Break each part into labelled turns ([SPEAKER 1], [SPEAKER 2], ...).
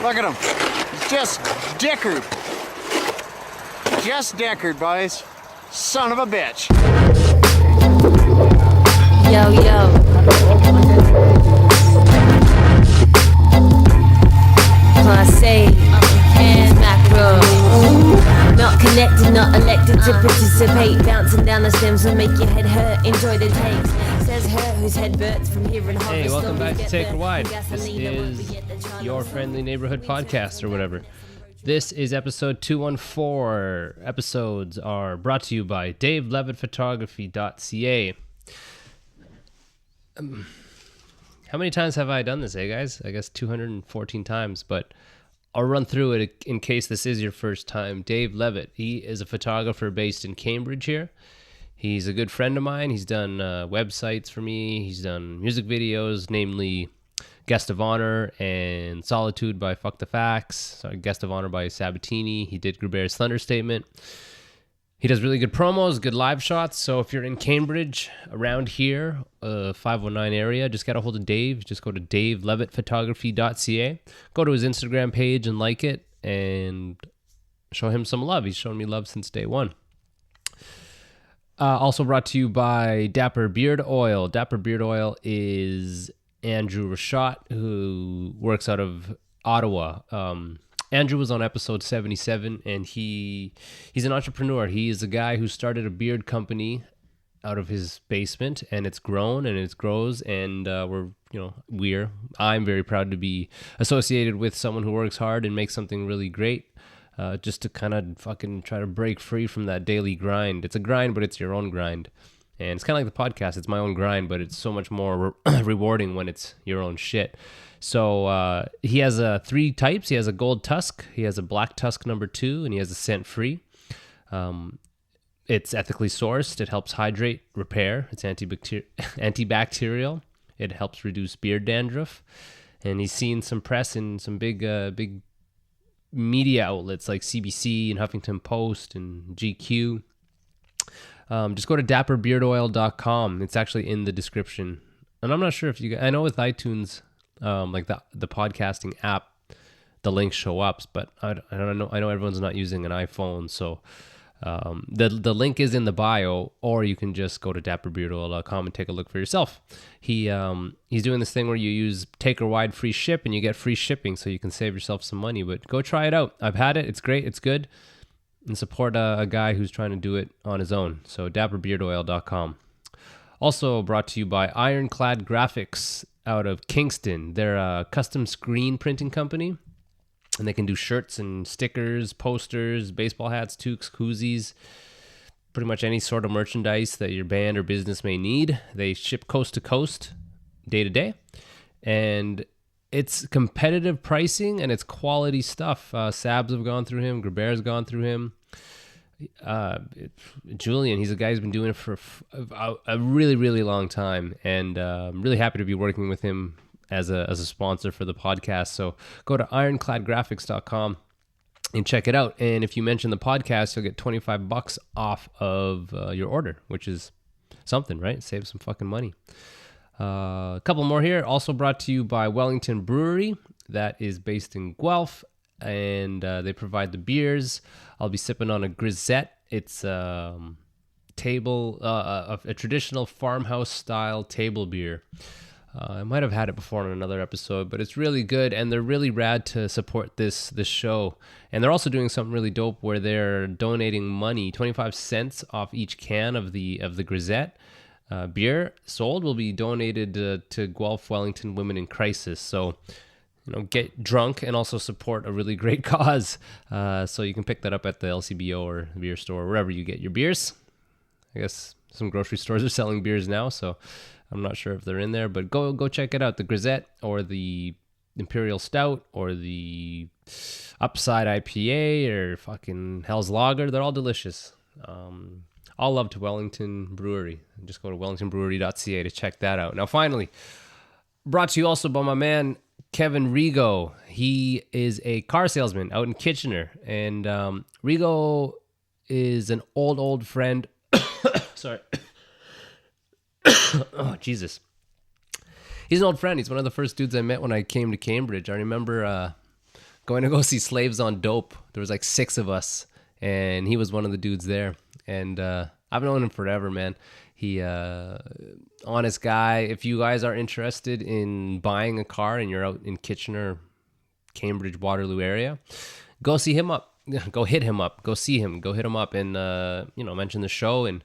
[SPEAKER 1] Look at him. He's just dickered. Just dickered, boys. Son of a bitch.
[SPEAKER 2] Yo, yo. Class A and macro. Not connected, not elected to participate. Bouncing down the stems will make your head hurt. Enjoy the takes. Says her whose head burns from hearing horror.
[SPEAKER 3] Hey, welcome back to
[SPEAKER 2] stories.
[SPEAKER 3] Take a Wide.
[SPEAKER 2] Get
[SPEAKER 3] This is your friendly neighborhood podcast or whatever. This is episode 214. Episodes are brought to you by DaveLevittPhotography.ca. How many times have I done this, guys? I guess 214 times, but I'll run through it in case this is your first time. Dave Levitt, he is a photographer based in Cambridge here. He's a good friend of mine. He's done websites for me. He's done music videos, namely Guest of Honor and Solitude by Fuck the Facts. Sorry, Guest of Honor by Sabatini. He did Gruber's Thunder Statement. He does really good promos, good live shots. So if you're in Cambridge, around here, 519 area, just get a hold of Dave. Just go to DaveLevittPhotography.ca. Go to his Instagram page and like it and show him some love. He's shown me love since day one. Also brought to you by Dapper Beard Oil. Dapper Beard Oil is Andrew Rashot, who works out of Ottawa. Andrew was on episode 77, and he's an entrepreneur. He is a guy who started a beard company out of his basement, and it's grown and it grows, and I'm very proud to be associated with someone who works hard and makes something really great. Just to kind of fucking try to break free from that daily grind. It's a grind, but it's your own grind. And it's kind of like the podcast. It's my own grind, but it's so much more rewarding when it's your own shit. So he has three types. He has a gold tusk. He has a black tusk number 2, and he has a scent free. It's ethically sourced. It helps hydrate, repair. It's antibacterial. It helps reduce beard dandruff. And he's seen some press in some big media outlets like CBC and Huffington Post and GQ. Just go to dapperbeardoil.com. It's actually in the description. And I'm not sure if you guys, I know with iTunes, like the podcasting app, the links show up, but I don't know. I know everyone's not using an iPhone, so the link is in the bio, or you can just go to dapperbeardoil.com and take a look for yourself. He's doing this thing where you use Take a Wide free ship and you get free shipping, so you can save yourself some money. But go try it out. I've had it. It's great. It's good. And support a guy who's trying to do it on his own. So dapperbeardoil.com. Also brought to you by Ironclad Graphics out of Kingston. They're a custom screen printing company, and they can do shirts and stickers, posters, baseball hats, toques, koozies, pretty much any sort of merchandise that your band or business may need. They ship coast to coast, day to day, and it's competitive pricing and it's quality stuff. Sabs have gone through him. Gruber's gone through him. Julian, he's a guy who's been doing it for a really, really long time, and I'm really happy to be working with him as a sponsor for the podcast. So go to ironcladgraphics.com and check it out. And if you mention the podcast, you'll get $25 off of your order, which is something, right? Save some fucking money. A couple more here. Also brought to you by Wellington Brewery, that is based in Guelph, and they provide the beers. I'll be sipping on a grisette. It's a traditional farmhouse style table beer. I might have had it before on another episode, but it's really good, and they're really rad to support this show. And they're also doing something really dope where they're donating money, 25 cents off each can of the grisette. Beer sold will be donated to Guelph Wellington Women in Crisis. So, get drunk and also support a really great cause. So you can pick that up at the LCBO or beer store, wherever you get your beers. I guess some grocery stores are selling beers now, so I'm not sure if they're in there, but go check it out. The Grisette or the Imperial Stout or the Upside IPA or fucking Hell's Lager, they're all delicious. All love to Wellington Brewery. Just go to wellingtonbrewery.ca to check that out. Now, finally, brought to you also by my man, Kevin Rigo. He is a car salesman out in Kitchener. And Rigo is an old friend. Sorry. Oh, Jesus. He's an old friend. He's one of the first dudes I met when I came to Cambridge. I remember going to go see Slaves on Dope. There was like 6 of us, and he was one of the dudes there. And I've known him forever, man. He honest guy. If you guys are interested in buying a car and you're out in Kitchener, Cambridge, Waterloo area, go see him up. Go hit him up. Go see him. Go hit him up and mention the show and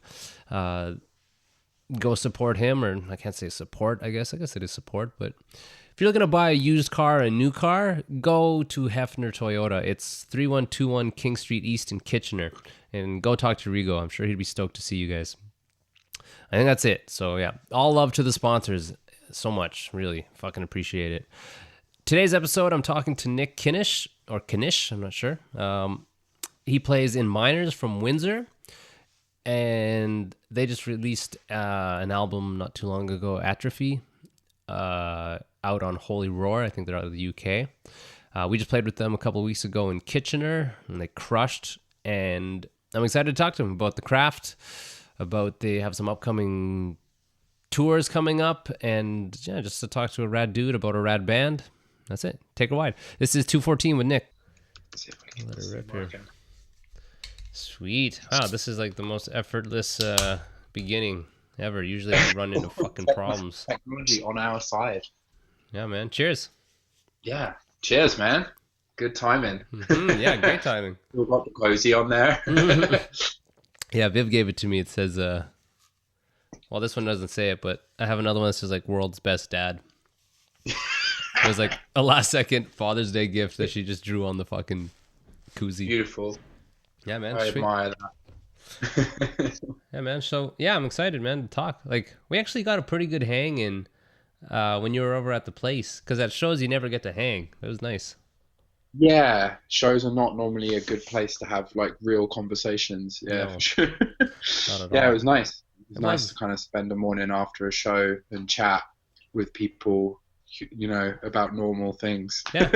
[SPEAKER 3] go support him. Or I can't say support. I guess it is support. But if you're looking to buy a used car or a new car, go to Hefner Toyota. It's 3121 King Street East in Kitchener, and go talk to Rigo. I'm sure he'd be stoked to see you guys. I think that's it. So yeah, all love to the sponsors. So much, really fucking appreciate it. Today's episode, I'm talking to Nick Kinnish, or Kinnish, I'm not sure. He plays in Minors from Windsor, and they just released an album not too long ago, Atrophy, out on Holy Roar. I think they're out of the UK. We just played with them a couple of weeks ago in Kitchener, and they crushed, and I'm excited to talk to them about the craft, about they have some upcoming tours coming up, and yeah, just to talk to a rad dude about a rad band. That's it. Take a ride. This is 214 with Nick.
[SPEAKER 4] Let's see if I can
[SPEAKER 3] Let
[SPEAKER 4] get
[SPEAKER 3] it
[SPEAKER 4] this
[SPEAKER 3] rip here.
[SPEAKER 4] working.
[SPEAKER 3] Sweet. Wow, this is like the most effortless beginning ever. Usually I run into fucking problems.
[SPEAKER 4] Technology on our side.
[SPEAKER 3] Yeah, man. Cheers.
[SPEAKER 4] Yeah. Cheers, man. Good timing.
[SPEAKER 3] Yeah, great timing.
[SPEAKER 4] We've got the cozy on there.
[SPEAKER 3] Yeah, Viv gave it to me. It says, well, this one doesn't say it, but I have another one that says like world's best dad. It was like a last second Father's Day gift that she just drew on the fucking koozie.
[SPEAKER 4] Beautiful.
[SPEAKER 3] Yeah, man.
[SPEAKER 4] I
[SPEAKER 3] Sweet.
[SPEAKER 4] admire that.
[SPEAKER 3] Yeah, man. So yeah, I'm excited, man, to talk. Like we actually got a pretty good hang in when you were over at the place, because at shows you never get to hang. It was nice.
[SPEAKER 4] Yeah, shows are not normally a good place to have like real conversations. Yeah,
[SPEAKER 3] No.
[SPEAKER 4] for sure.
[SPEAKER 3] Not at
[SPEAKER 4] Yeah,
[SPEAKER 3] all.
[SPEAKER 4] it was nice. It was
[SPEAKER 3] It
[SPEAKER 4] nice
[SPEAKER 3] was.
[SPEAKER 4] to kind of spend a morning after a show and chat with people, about normal things.
[SPEAKER 3] Yeah.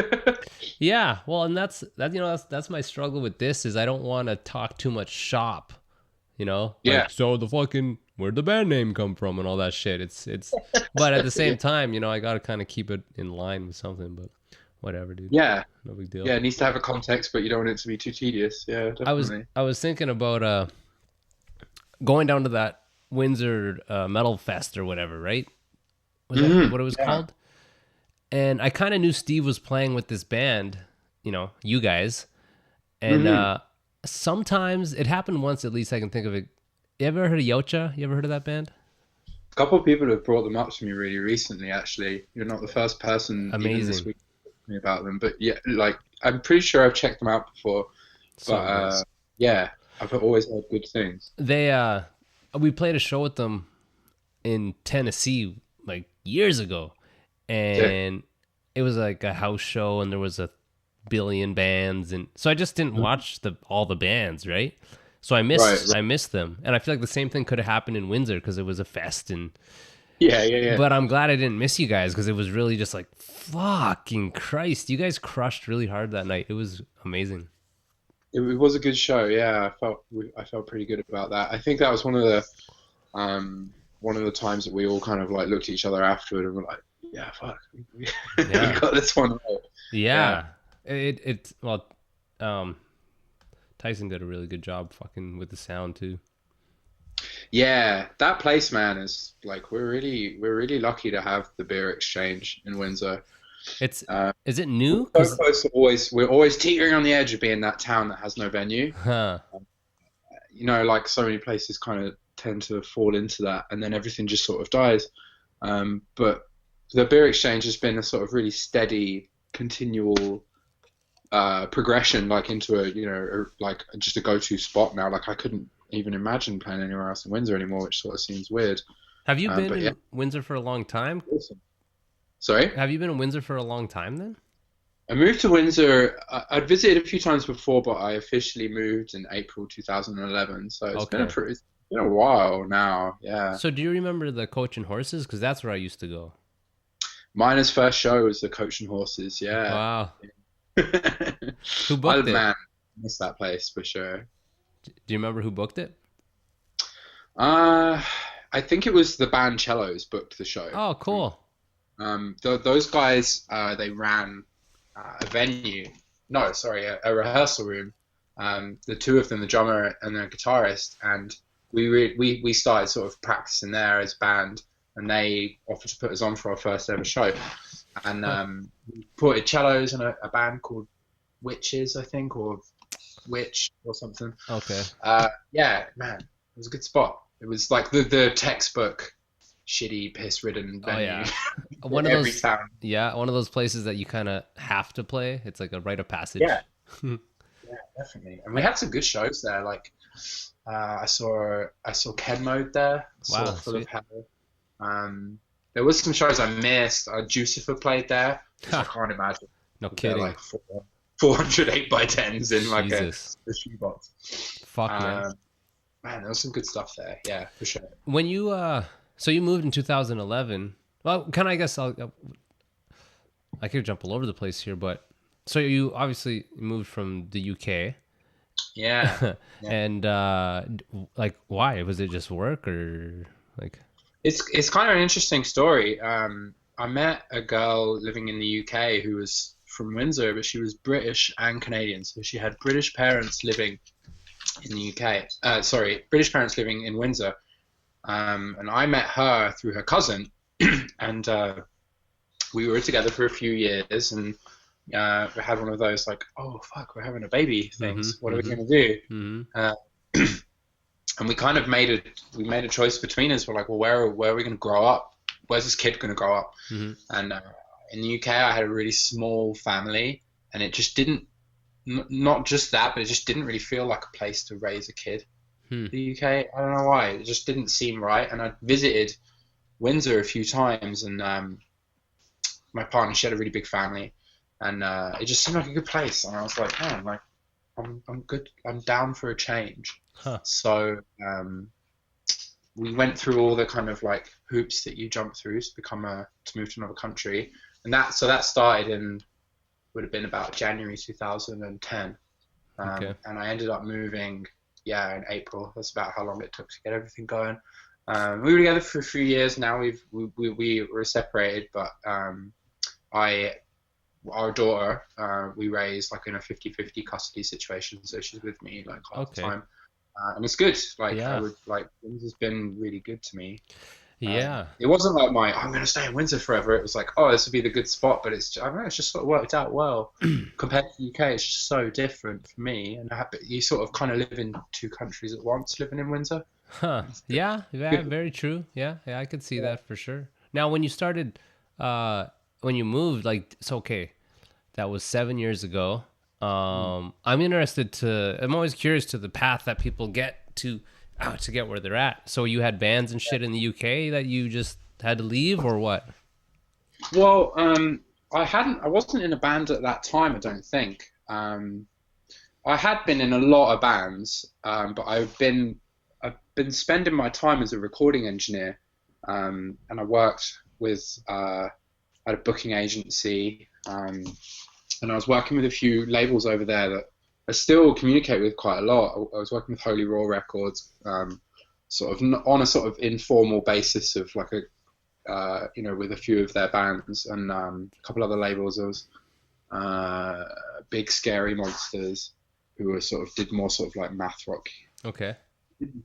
[SPEAKER 3] Yeah, well, and that's my struggle with this is I don't want to talk too much shop, Like,
[SPEAKER 4] Yeah.
[SPEAKER 3] so the fucking where'd the band name come from and all that shit. It's but at the same time, I got to kind of keep it in line with something, but whatever, dude.
[SPEAKER 4] Yeah,
[SPEAKER 3] No big deal.
[SPEAKER 4] yeah, it needs to have a context, but you don't want it to be too tedious. Yeah, definitely.
[SPEAKER 3] I was thinking about going down to that Windsor Metal Fest or whatever, right? Was that what it was called? And I kind of knew Steve was playing with this band, you guys. And sometimes it happened once, at least I can think of it. You ever heard of Yocha? You ever heard of that band?
[SPEAKER 4] A couple of people have brought them up to me really recently, actually. You're not the first person even
[SPEAKER 3] Amazing.
[SPEAKER 4] this week to talk to me about them. But yeah, like, I'm pretty sure I've checked them out before.
[SPEAKER 3] So
[SPEAKER 4] But
[SPEAKER 3] nice.
[SPEAKER 4] yeah, I've always heard good things.
[SPEAKER 3] We played a show with them in Tennessee like years ago, and it was like a house show, and there was a billion bands, and so I just didn't watch all the bands, right? So I missed
[SPEAKER 4] Right.
[SPEAKER 3] I missed them, and I feel like the same thing could have happened in Windsor because it was a fest, and
[SPEAKER 4] Yeah.
[SPEAKER 3] but I'm glad I didn't miss you guys because it was really just like fucking Christ, you guys crushed really hard that night. It was amazing.
[SPEAKER 4] It was a good show. Yeah, I felt pretty good about that. I think that was one of the times that we all kind of like looked at each other afterward and were like, yeah, fuck, we
[SPEAKER 3] Yeah.
[SPEAKER 4] got this one right.
[SPEAKER 3] Yeah. Tyson did a really good job fucking with the sound too.
[SPEAKER 4] Yeah, that place, man, is like we're really lucky to have the beer exchange in Windsor.
[SPEAKER 3] It's is it new?
[SPEAKER 4] So
[SPEAKER 3] 'Cause-
[SPEAKER 4] close to we're always teetering on the edge of being that town that has no venue.
[SPEAKER 3] huh.
[SPEAKER 4] Like so many places kind of tend to fall into that, and then everything just sort of dies. But the beer exchange has been a sort of really steady, continual progression, like into like just a go-to spot now. Like I couldn't even imagine playing anywhere else in Windsor anymore, which sort of seems weird.
[SPEAKER 3] Have you been
[SPEAKER 4] but
[SPEAKER 3] in
[SPEAKER 4] yeah.
[SPEAKER 3] Windsor for a long time?
[SPEAKER 4] Awesome. Sorry?
[SPEAKER 3] Have you been in Windsor for a long time then?
[SPEAKER 4] I moved to Windsor. I'd visited a few times before, but I officially moved in April 2011. So it's
[SPEAKER 3] Okay.
[SPEAKER 4] it's been a while now. Yeah.
[SPEAKER 3] So do you remember the Coach and Horses? Because that's where I used to go.
[SPEAKER 4] Miner's first show was the Coach and Horses. Yeah.
[SPEAKER 3] Wow. Who
[SPEAKER 4] I
[SPEAKER 3] booked it?
[SPEAKER 4] man, miss that place for sure.
[SPEAKER 3] Do you remember who booked it?
[SPEAKER 4] I think it was the band Cellos booked the show.
[SPEAKER 3] Oh, cool.
[SPEAKER 4] Those guys, they ran a venue no, sorry, a rehearsal room. The two of them, the drummer and the guitarist, and we started sort of practicing there as a band, and they offered to put us on for our first ever show. And we put cellos in a band called Witches, I think, or Witch or something.
[SPEAKER 3] Okay.
[SPEAKER 4] Yeah, man, it was a good spot. It was like the textbook shitty, piss-ridden venue.
[SPEAKER 3] Oh yeah, one of
[SPEAKER 4] every
[SPEAKER 3] those.
[SPEAKER 4] town.
[SPEAKER 3] Yeah, one of those places that you kind of have to play. It's like a rite of passage.
[SPEAKER 4] Yeah, yeah, definitely. And we had some good shows there. Like I saw Ken Mode there.
[SPEAKER 3] Wow,
[SPEAKER 4] Full of
[SPEAKER 3] sweet.
[SPEAKER 4] Hell. There was some shows I missed. Jucifer played there. Which I can't imagine.
[SPEAKER 3] No
[SPEAKER 4] They're
[SPEAKER 3] kidding.
[SPEAKER 4] like 400 8x10s in like
[SPEAKER 3] Jesus.
[SPEAKER 4] a shoebox.
[SPEAKER 3] Fuck man.
[SPEAKER 4] Man, there was some good stuff there. Yeah, for sure.
[SPEAKER 3] When you so you moved in 2011. Well, I guess I could jump all over the place here, but so you obviously moved from the UK.
[SPEAKER 4] Yeah.
[SPEAKER 3] And like why? Was it just work or like
[SPEAKER 4] It's kind of an interesting story. I met a girl living in the UK who was from Windsor, but she was British and Canadian. So she had British parents living in the UK. British parents living in Windsor. And I met her through her cousin, and we were together for a few years, and we had one of those like, oh fuck, we're having a baby things. What are we gonna do? And we kind of made a choice between us. We're like, well, where are we gonna grow up? Where's this kid gonna grow up? And in the UK, I had a really small family, and it just didn't. Not just that, but it just didn't really feel like a place to raise a kid. The UK, I don't know why, it just didn't seem right. And I visited Windsor a few times, and my partner, she had a really big family, and it just seemed like a good place. And I was like, man, like I'm good, I'm down for a change. So we went through all the kind of like hoops that you jump through to move to another country, and that started would have been about January 2010. And I ended up moving in April. That's about how long it took to get everything going. We were together for a few years now. We were separated, but our daughter, we raised like in a 50-50 custody situation, so she's with me like half the time. And it's good. Like Windsor has been really good to me. It wasn't like I'm going to stay in Windsor forever. It was like, oh, this would be the good spot, but it's just sort of worked out well. Compared to the UK, it's just so different for me. And you sort of kind of live in two countries at once, living in Windsor.
[SPEAKER 3] Yeah, very true. Yeah, I could see that for sure. Now, when you started, when you moved, like, it's okay. That was 7 years ago. I'm always curious to the path that people get to get where they're at. So you had bands and shit in the UK that you just had to leave, or what?
[SPEAKER 4] Well, I wasn't in a band at that time, I don't think. I had been in a lot of bands, but I've been spending my time as a recording engineer, and I worked at a booking agency, and I was working with a few labels over there that I still communicate with quite a lot. I was working with Holy Raw Records, sort of on a sort of informal basis of like with a few of their bands, and a couple other labels. There was Big Scary Monsters, who were did more sort of like math rock.
[SPEAKER 3] Okay.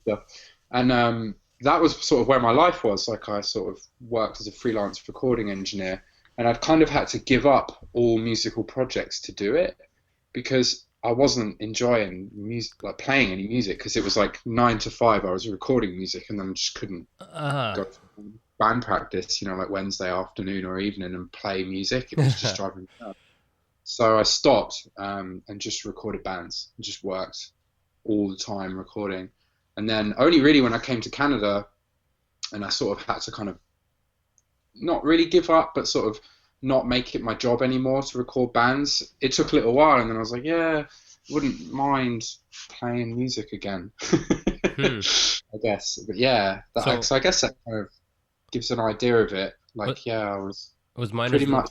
[SPEAKER 4] Stuff. And that was sort of where my life was. Like I sort of worked as a freelance recording engineer, and I'd kind of had to give up all musical projects to do it, because I wasn't enjoying music, like playing any music, because it was like 9 to 5. I was recording music, and then just couldn't go to band practice, like Wednesday afternoon or evening and play music. It was just driving me nuts. So I stopped and just recorded bands and just worked all the time recording. And then only really when I came to Canada, and I sort of had to kind of not really give up, but sort of not make it my job anymore to record bands. It took a little while, and then I was like, yeah, wouldn't mind playing music again. I guess. But yeah, so I guess that kind of gives an idea of it. Like, I was pretty much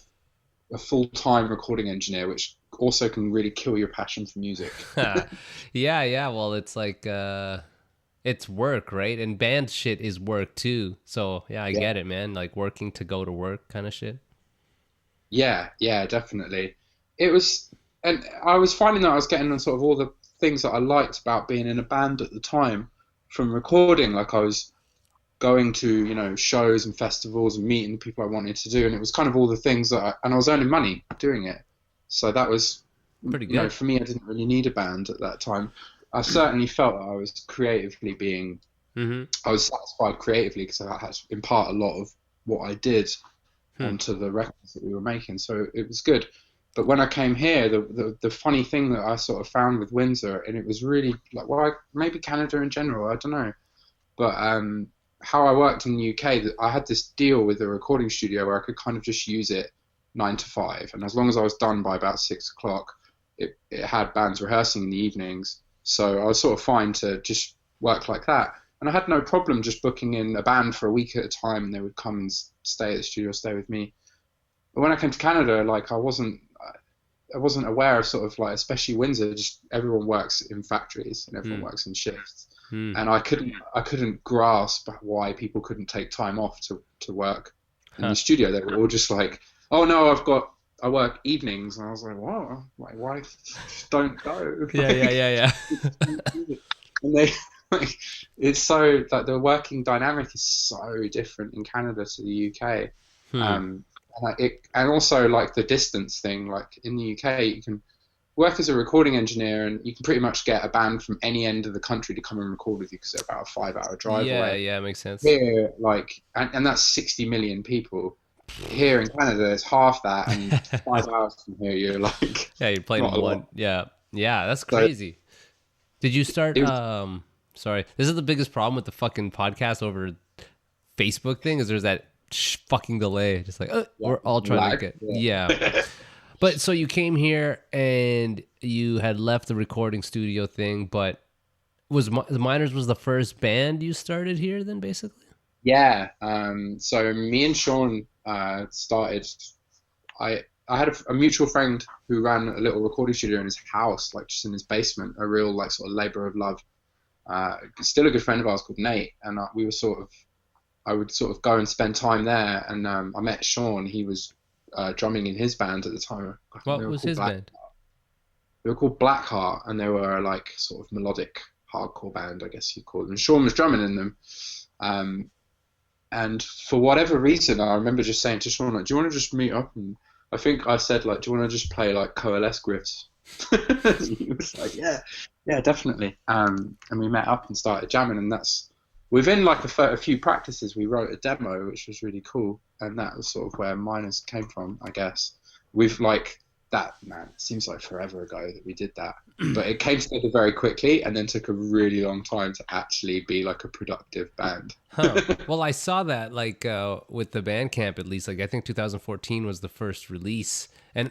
[SPEAKER 4] a full-time recording engineer, which also can really kill your passion for music.
[SPEAKER 3] Yeah. Well, it's like it's work, right? And band shit is work too. So I get it, man. Like working to go to work kind of shit.
[SPEAKER 4] Yeah, definitely. It was and I was finding that I was getting on sort of all the things that I liked about being in a band at the time from recording. Like I was going to, shows and festivals and meeting the people I wanted to do, and it was kind of all the things and I was earning money doing it. So that was
[SPEAKER 3] Pretty good.
[SPEAKER 4] For me, I didn't really need a band at that time. I certainly felt that I was creatively being, I was satisfied creatively because I had to impart a lot of what I did onto the records that we were making. So it was good. But when I came here, the funny thing that I sort of found with Windsor, and it was really like, well, maybe Canada in general, I don't know. But how I worked in the UK, I had this deal with a recording studio where I could kind of just use it 9 to 5. And as long as I was done by about 6 o'clock, it had bands rehearsing in the evenings. So I was sort of fine to just work like that. And I had no problem just booking in a band for a week at a time, and they would come and stay at the studio, stay with me. But when I came to Canada, like I wasn't aware of sort of like, especially Windsor, just everyone works in factories and everyone works in shifts. And I couldn't grasp why people couldn't take time off to work in the studio. They were all just like, oh no, I work evenings. And I was like, what? Like, why don't go?
[SPEAKER 3] Yeah.
[SPEAKER 4] And they, like, it's so, like, the working dynamic is so different in Canada to the UK. And also like the distance thing, like in the UK, you can work as a recording engineer and you can pretty much get a band from any end of the country to come and record with you because they're about a 5-hour drive away.
[SPEAKER 3] Yeah, makes sense.
[SPEAKER 4] Here, like, and that's 60 million people. Here in Canada, it's half that, and 5 hours from here, you're like,
[SPEAKER 3] yeah, you're playing one. Yeah, that's crazy. Did you start? Sorry, this is the biggest problem with the fucking podcast over Facebook thing. Is there's that fucking delay? Just like we're all trying to get yeah. But so you came here and you had left the recording studio thing, but the Miners was the first band you started here then, basically?
[SPEAKER 4] Yeah. So me and Sean started. I had a mutual friend who ran a little recording studio in his house, like just in his basement, a real like sort of labor of love. Still a good friend of ours called Nate, and we were I would sort of go and spend time there, and I met Sean. He was drumming in his band at the time.
[SPEAKER 3] What was his band?
[SPEAKER 4] They were called Blackheart, and they were like sort of melodic hardcore band, I guess you'd call them. And Sean was drumming in them. And for whatever reason, I remember just saying to Sean, like, do you want to just meet up? And I think I said, like, do you want to just play like coalesce riffs? He was like, yeah, definitely. And we met up and started jamming, and that's within like a few practices we wrote a demo, which was really cool. And that was sort of where Miners came from, I guess. With like that, man, it seems like forever ago that we did that, but it came together very quickly and then took a really long time to actually be like a productive band.
[SPEAKER 3] Well, I saw that like with the Bandcamp, at least, like I think 2014 was the first release, and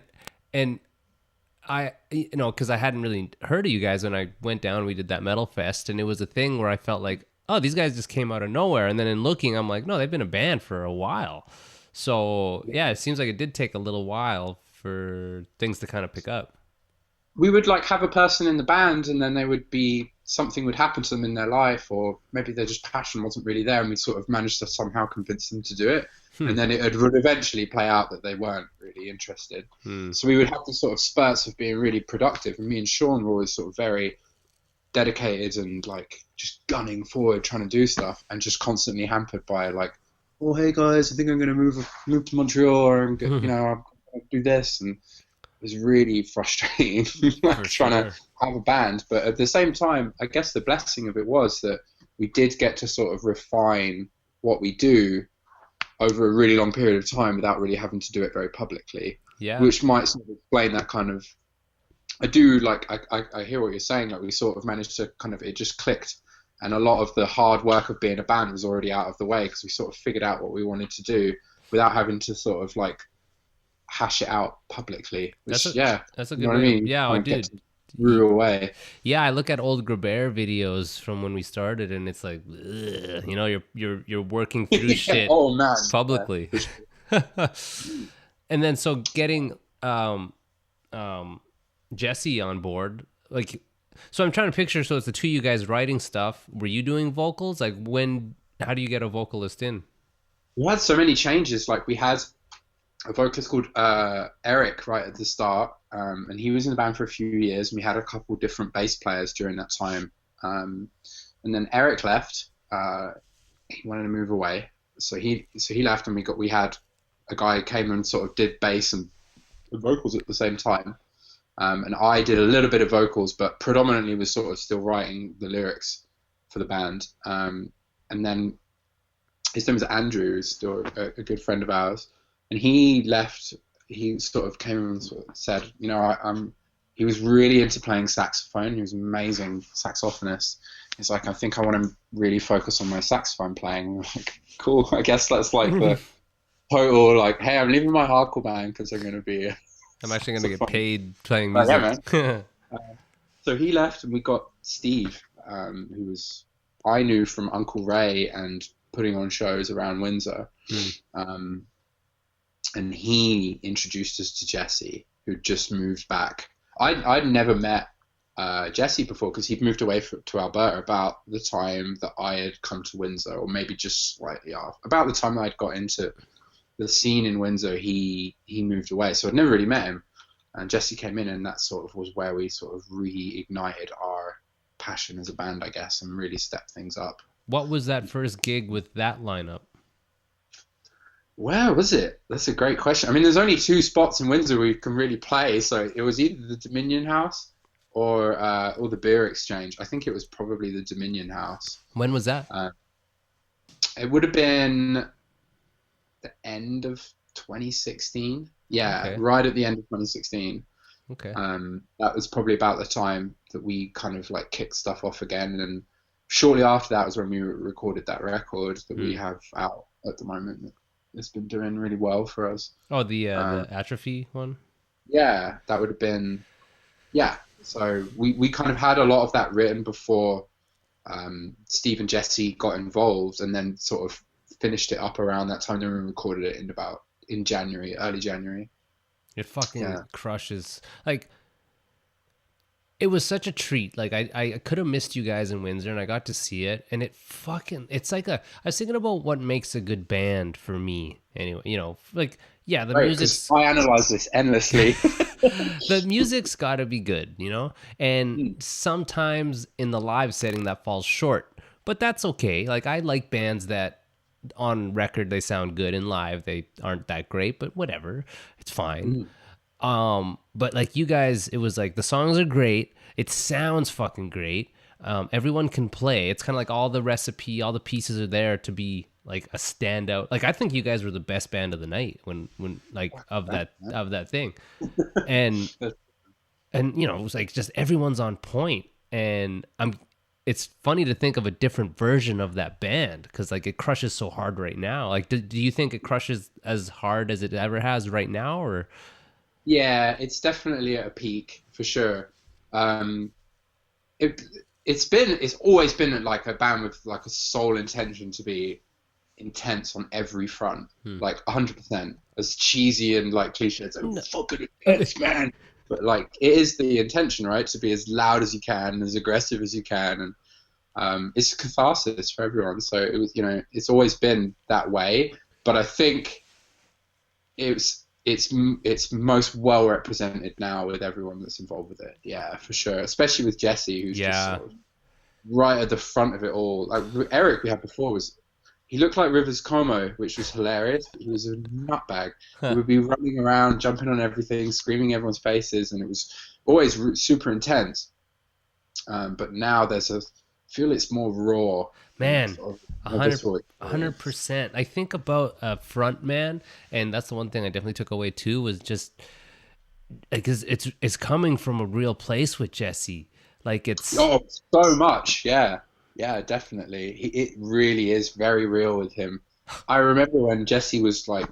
[SPEAKER 3] I, because I hadn't really heard of you guys when I went down, we did that Metal Fest, and it was a thing where I felt like, oh, these guys just came out of nowhere. And then in looking, I'm like, no, they've been a band for a while. So yeah, it seems like it did take a little while for things to kind of pick up.
[SPEAKER 4] We would like have a person in the band, and then something would happen to them in their life, or maybe their just passion wasn't really there, and we sort of managed to somehow convince them to do it. And then it would eventually play out that they weren't really interested. So we would have these sort of spurts of being really productive, and me and Sean were always sort of very dedicated and like just gunning forward trying to do stuff, and just constantly hampered by like, oh hey guys, I think I'm going to move to Montreal, and I'm going to do this, and it was really frustrating trying to have a band. But at the same time, I guess the blessing of it was that we did get to sort of refine what we do over a really long period of time without really having to do it very publicly. Yeah, which might sort of explain that kind of. I do like I hear what you're saying. Like we sort of managed to kind of, it just clicked, and a lot of the hard work of being a band was already out of the way because we sort of figured out what we wanted to do without having to sort of like hash it out publicly. Which,
[SPEAKER 3] that's a good way.
[SPEAKER 4] What I mean?
[SPEAKER 3] Yeah, I did.
[SPEAKER 4] Real way.
[SPEAKER 3] Yeah, I look at old Grabert videos from when we started, and it's like, ugh, you're working through shit publicly. Yeah, and then so getting Jesse on board, like, so I'm trying to picture. So it's the two of you guys writing stuff. Were you doing vocals? Like, how do you get a vocalist in?
[SPEAKER 4] We had so many changes. Like we had a vocalist called Eric right at the start, and he was in the band for a few years, and we had a couple different bass players during that time. And then Eric left. He wanted to move away, so he left, and we had a guy who came and sort of did bass and vocals at the same time. And I did a little bit of vocals, but predominantly was sort of still writing the lyrics for the band. And then his name is Andrew, who's still a good friend of ours. And he left. He sort of came and sort of said, you know, he was really into playing saxophone. He was an amazing saxophonist. He's like, I think I want to really focus on my saxophone playing. I'm like, cool. I guess that's like the total, like, hey, I'm leaving my hardcore band because I'm going to be...
[SPEAKER 3] I'm actually going to get paid playing music.
[SPEAKER 4] Yeah, man. So he left, and we got Steve, who I knew from Uncle Ray and putting on shows around Windsor. And he introduced us to Jesse, who just moved back. I'd never met Jesse before, because he'd moved away to Alberta about the time that I had come to Windsor, or maybe just slightly off. About the time that I'd got into the scene in Windsor, he moved away, so I'd never really met him. And Jesse came in, and that sort of was where we sort of reignited our passion as a band, I guess, and really stepped things up.
[SPEAKER 3] What was that first gig with that lineup?
[SPEAKER 4] Where was it? That's a great question. I mean, there's only 2 spots in Windsor where you can really play, so it was either the Dominion House or the Beer Exchange. I think it was probably the Dominion House.
[SPEAKER 3] When was that?
[SPEAKER 4] It would have been the end of 2016. Yeah, okay. Right at the end of 2016.
[SPEAKER 3] Okay.
[SPEAKER 4] That was probably about the time that we kind of like kicked stuff off again, and shortly after that was when we recorded that record that we have out at the moment. It's been doing really well for us.
[SPEAKER 3] Oh, the Atrophy one?
[SPEAKER 4] Yeah, that would have been... Yeah, so we kind of had a lot of that written before Steve and Jesse got involved, and then sort of finished it up around that time. Then we recorded it in January, early January.
[SPEAKER 3] It fucking crushes. Like, it was such a treat. Like, I could have missed you guys in Windsor, and I got to see it, and it's like I was thinking about what makes a good band for me. Anyway, you know, like, yeah, the music's...
[SPEAKER 4] I analyze this endlessly.
[SPEAKER 3] The music's got to be good, you know? And sometimes in the live setting that falls short, but that's okay. Like, I like bands that on record they sound good, in live they aren't that great, but whatever. It's fine. But like you guys, it was like the songs are great. It sounds fucking great. Everyone can play. It's kind of like all the recipe, all the pieces are there to be like a standout. Like, I think you guys were the best band of the night when like of that thing. And you know, it was like just everyone's on point, and it's funny to think of a different version of that band, because like it crushes so hard right now. Like, do you think it crushes as hard as it ever has right now, or?
[SPEAKER 4] Yeah, it's definitely at a peak for sure. It's always been like a band with like a sole intention to be intense on every front, like 100%. As cheesy and like cliche as like, fucking intense, man. But like, it is the intention, right? To be as loud as you can, as aggressive as you can, and it's catharsis for everyone. So it was, you know, it's always been that way. But I think it's most well represented now with everyone that's involved with it. Yeah, for sure. Especially with Jesse, who's just sort of right at the front of it all. Like Eric we had before he looked like Rivers Como, which was hilarious. He was a nutbag. He would be running around, jumping on everything, screaming in everyone's faces, and it was always super intense. But now I feel it's more raw.
[SPEAKER 3] Man, 100%. I think about a front man, and that's the one thing I definitely took away too, was just because it's coming from a real place with Jesse. Like, it's
[SPEAKER 4] so much. Yeah, definitely. It really is very real with him. I remember when Jesse was like,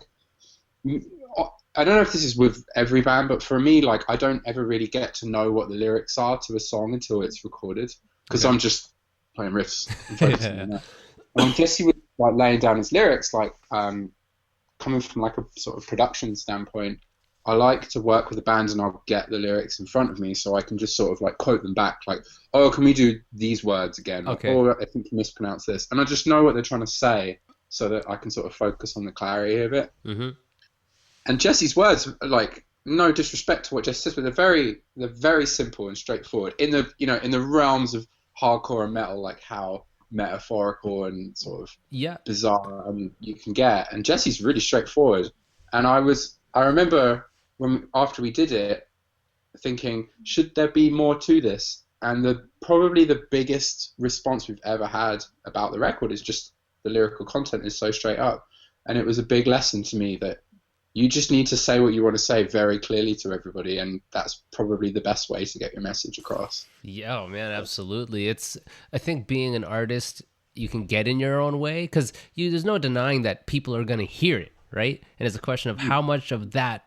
[SPEAKER 4] I don't know if this is with every band, but for me, like, I don't ever really get to know what the lyrics are to a song until it's recorded, because I'm just playing riffs and focusing on that. And Jesse was like laying down his lyrics, like coming from like a sort of production standpoint. I like to work with the bands, and I'll get the lyrics in front of me so I can just sort of like quote them back, like, oh, can we do these words again?
[SPEAKER 3] Okay.
[SPEAKER 4] Or I think you mispronounced this. And I just know what they're trying to say so that I can sort of focus on the clarity of it. And Jesse's words, like, no disrespect to what Jesse says, but they're very simple and straightforward in the, you know, in the realms of hardcore and metal, like how metaphorical and sort of bizarre you can get. And Jesse's really straightforward. And I remember after we did it, thinking, should there be more to this? And probably the biggest response we've ever had about the record is just the lyrical content is so straight up. And it was a big lesson to me that you just need to say what you want to say very clearly to everybody, and that's probably the best way to get your message across.
[SPEAKER 3] Yeah, oh man, absolutely. I think being an artist, you can get in your own way because there's no denying that people are going to hear it, right? And it's a question of how much of that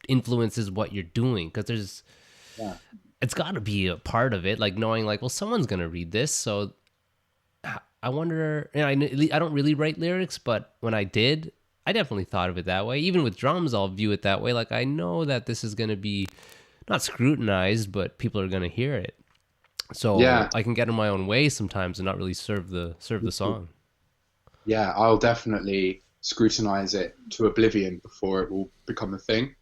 [SPEAKER 3] influences what you're doing, because it's got to be a part of it, like knowing like, well, someone's going to read this, so I wonder, and I don't really write lyrics, but when I did, I definitely thought of it that way. Even with drums, I'll view it that way. Like, I know that this is going to be not scrutinized, but people are going to hear it. So I can get in my own way sometimes and not really serve the song.
[SPEAKER 4] Yeah, I'll definitely scrutinize it to oblivion before it will become a thing.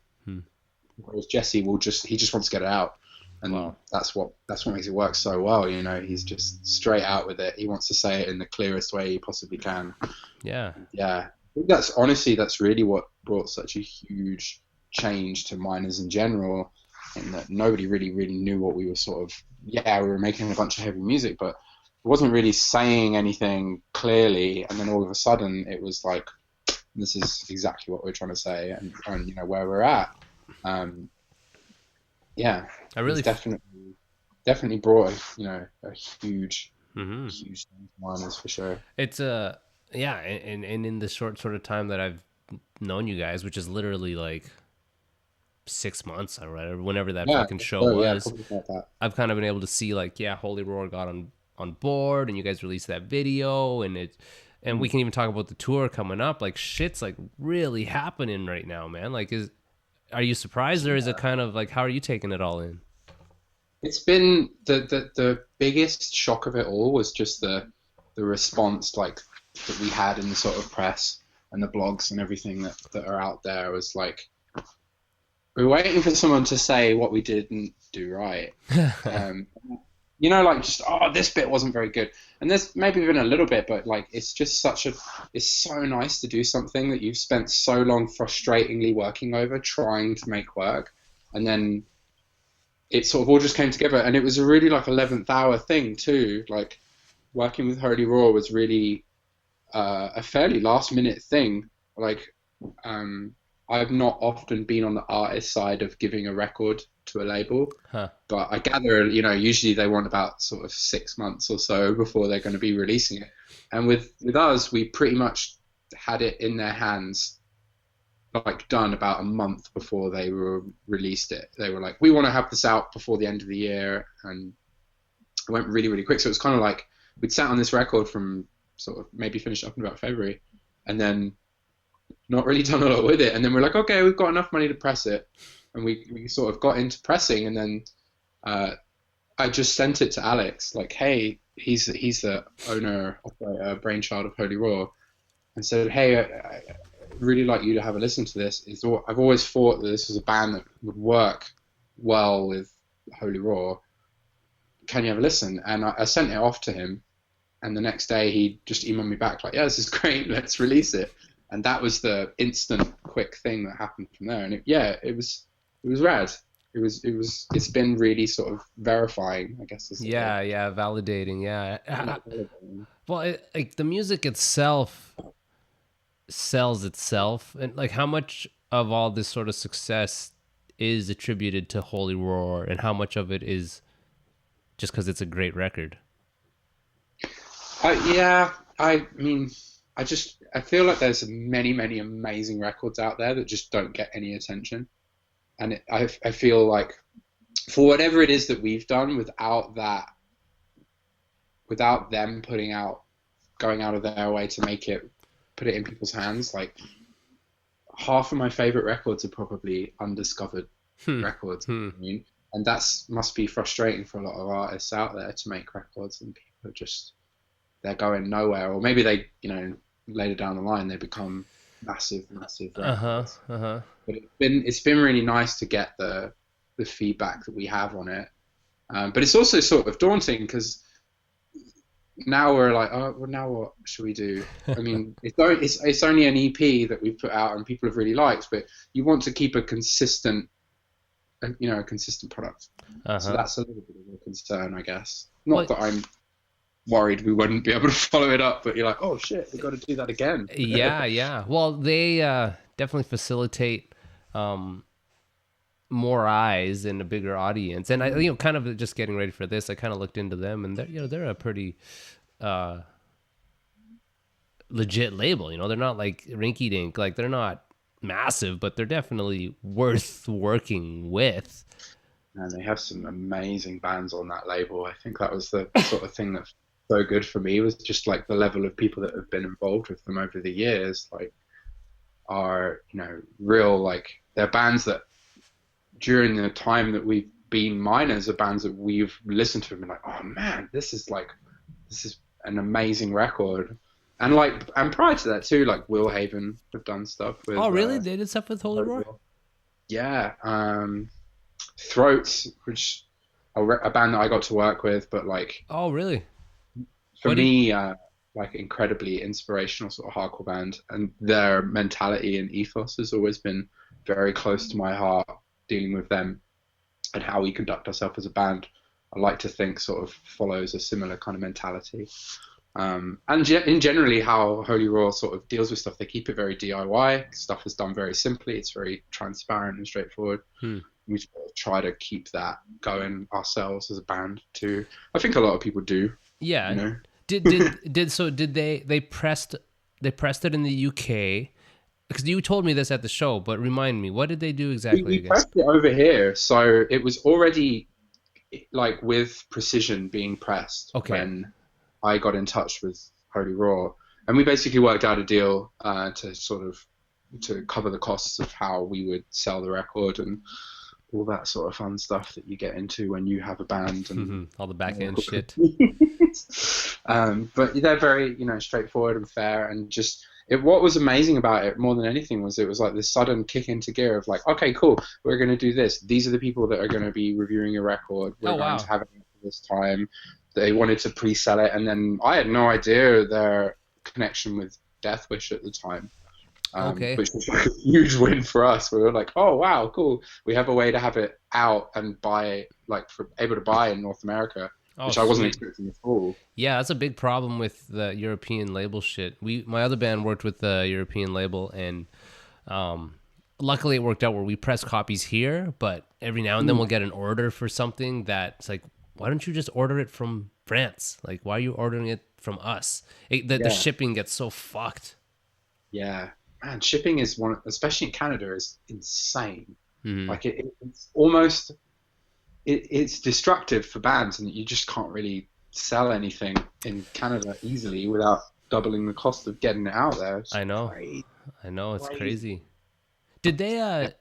[SPEAKER 4] Whereas Jesse he just wants to get it out. And that's what makes it work so well. You know, he's just straight out with it. He wants to say it in the clearest way he possibly can. Yeah. I think that's really what brought such a huge change to miners in general, in that nobody really knew what we were sort of, we were making a bunch of heavy music, but it wasn't really saying anything clearly. And then all of a sudden it was like, this is exactly what we're trying to say, and you know, where we're at. I really definitely brought a huge thing to miners for sure.
[SPEAKER 3] It's and in the short sort of time that I've known you guys, which is literally like 6 months, or whenever that fucking show was, like that. I've kind of been able to see like, Holy Roar got on board, and you guys released that video, and we can even talk about the tour coming up. Like, shit's like really happening right now, man. Like, are you surprised, or is it kind of like, how are you taking it all in?
[SPEAKER 4] It's been the biggest shock of it all was just the response, like, that we had in the sort of press and the blogs and everything that are out there. Was like, we're waiting for someone to say what we didn't do right. You know, like, just, this bit wasn't very good. And there's maybe been a little bit, but like, it's just it's so nice to do something that you've spent so long frustratingly working over, trying to make work. And then it sort of all just came together. And it was a really like 11th hour thing too. Like, working with Holy Roar was really a fairly last minute thing. Like, I've not often been on the artist side of giving a record to a label, but I gather, you know, usually they want about sort of 6 months or so before they're going to be releasing it. And with us, we pretty much had it in their hands, like, done about a month before they released it. They were like, we want to have this out before the end of the year, and it went really, really quick. So it was kind of like we'd sat on this record from sort of maybe finished up in about February, and then not really done a lot with it. And then we're like, okay, we've got enough money to press it. And we sort of got into pressing, and then I just sent it to Alex, like, hey, he's the owner, operator, brainchild of Holy Roar, and said, hey, I really like you to have a listen to this. I've always thought that this was a band that would work well with Holy Roar. Can you have a listen? And I sent it off to him, and the next day he just emailed me back like, this is great, let's release it. And that was the instant, quick thing that happened from there. And it was rad. It's been really sort of verifying, I guess.
[SPEAKER 3] Validating. Well, like, the music itself sells itself, and like, how much of all this sort of success is attributed to Holy Roar, and how much of it is just because it's a great record?
[SPEAKER 4] I mean, I feel like there's many, many amazing records out there that just don't get any attention. And I feel like for whatever it is that we've done, without them going out of their way to put it in people's hands, like, half of my favorite records are probably undiscovered records. I mean, and must be frustrating for a lot of artists out there to make records, and people are they're going nowhere, or maybe they, you know, later down the line they become massive
[SPEAKER 3] Uh-huh.
[SPEAKER 4] records.
[SPEAKER 3] Uh-huh.
[SPEAKER 4] But it's been really nice to get the feedback that we have on it. But it's also sort of daunting because now we're like, oh, well, now what should we do? I mean, it's only an EP that we've put out and people have really liked, but you want to keep a consistent product.
[SPEAKER 3] Uh-huh.
[SPEAKER 4] So that's a little bit of a concern, I guess. Not
[SPEAKER 3] Well,
[SPEAKER 4] that I'm worried we wouldn't be able to follow it up, but you're like, oh shit, we got to do that again.
[SPEAKER 3] yeah. Well, they definitely facilitate more eyes and a bigger audience. And I, kind of just getting ready for this, I kind of looked into them, and they're a pretty legit label. They're not like rinky dink. Like, they're not massive, but they're definitely worth working with.
[SPEAKER 4] And they have some amazing bands on that label. I think that was the sort of thing that's so good for me, was just like the level of people that have been involved with them over the years, like, are, real, like, they're bands that during the time that we've been minors are bands that we've listened to and been like, oh man, this is an amazing record. And prior to that too, like Will Haven have done stuff with.
[SPEAKER 3] Oh really? They did stuff with Holy Roar?
[SPEAKER 4] Yeah. Throats, which a band that I got to work with, but like.
[SPEAKER 3] Oh really?
[SPEAKER 4] For me, like incredibly inspirational sort of hardcore band, and their mentality and ethos has always been very close to my heart. Dealing with them and how we conduct ourselves as a band, I like to think sort of follows a similar kind of mentality. And in generally how Holy Roar sort of deals with stuff, they keep it very DIY. Stuff is done very simply. It's very transparent and straightforward. We try to keep that going ourselves as a band too. I think a lot of people do.
[SPEAKER 3] Yeah. Did they pressed it in the UK? Because you told me this at the show, but remind me, what did they do exactly?
[SPEAKER 4] We pressed it over here, so it was already like with precision being pressed when I got in touch with Holy Roar, and we basically worked out a deal to cover the costs of how we would sell the record and all that sort of fun stuff that you get into when you have a band and
[SPEAKER 3] all the back end shit.
[SPEAKER 4] But they're very, straightforward and fair, and just. What was amazing about it more than anything was it was like this sudden kick into gear of like, okay, cool, we're going to do this. These are the people that are going to be reviewing your record. We're going to have it this time. They wanted to pre-sell it, and then I had no idea their connection with Death Wish at the time, which was like a huge win for us. We were like, oh wow, cool. We have a way to have it out and able to buy in North America. Which I wasn't expecting at all.
[SPEAKER 3] Yeah, that's a big problem with the European label shit. My other band worked with the European label, and luckily it worked out where we press copies here, but every now and then we'll get an order for something that's like, why don't you just order it from France? Like, why are you ordering it from us? The shipping gets so fucked.
[SPEAKER 4] Yeah, man, shipping is especially in Canada, is insane.
[SPEAKER 3] Mm-hmm.
[SPEAKER 4] Like it's almost... It's destructive for bands, and you just can't really sell anything in Canada easily without doubling the cost of getting it out there.
[SPEAKER 3] I know, it's crazy. Did they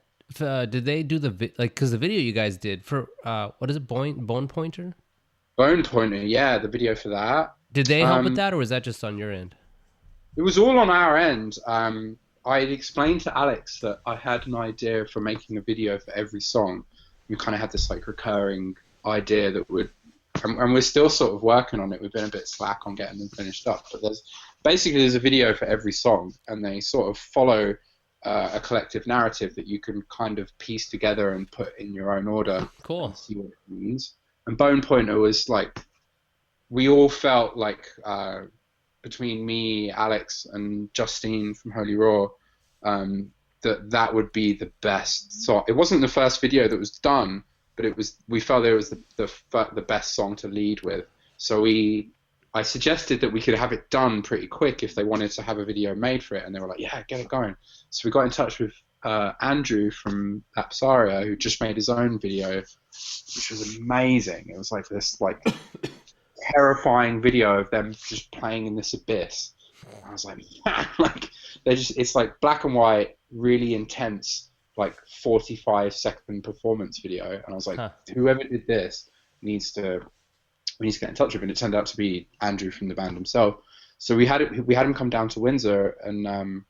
[SPEAKER 3] do because the video you guys did for what is it, Bone Pointer?
[SPEAKER 4] Bone Pointer, yeah, the video for that.
[SPEAKER 3] Did they help with that, or was that just on your end?
[SPEAKER 4] It was all on our end. I had explained to Alex that I had an idea for making a video for every song. We kind of had this like recurring idea that and we're still sort of working on it. We've been a bit slack on getting them finished up, but there's a video for every song, and they sort of follow a collective narrative that you can kind of piece together and put in your own order.
[SPEAKER 3] Cool.
[SPEAKER 4] And see what it means. And Bone Pointer was like, we all felt like between me, Alex, and Justine from Holy Roar, that would be the best song. It wasn't the first video that was done, but we felt it was the best song to lead with. So I suggested that we could have it done pretty quick if they wanted to have a video made for it, and they were like, yeah, get it going. So we got in touch with Andrew from Apsaria, who just made his own video, which was amazing. It was like this like terrifying video of them just playing in this abyss. And I was like, yeah, like it's like black and white, really intense, like 45-second performance video. And I was like, whoever did this needs to get in touch with him. And it turned out to be Andrew from the band himself. So we had him come down to Windsor, and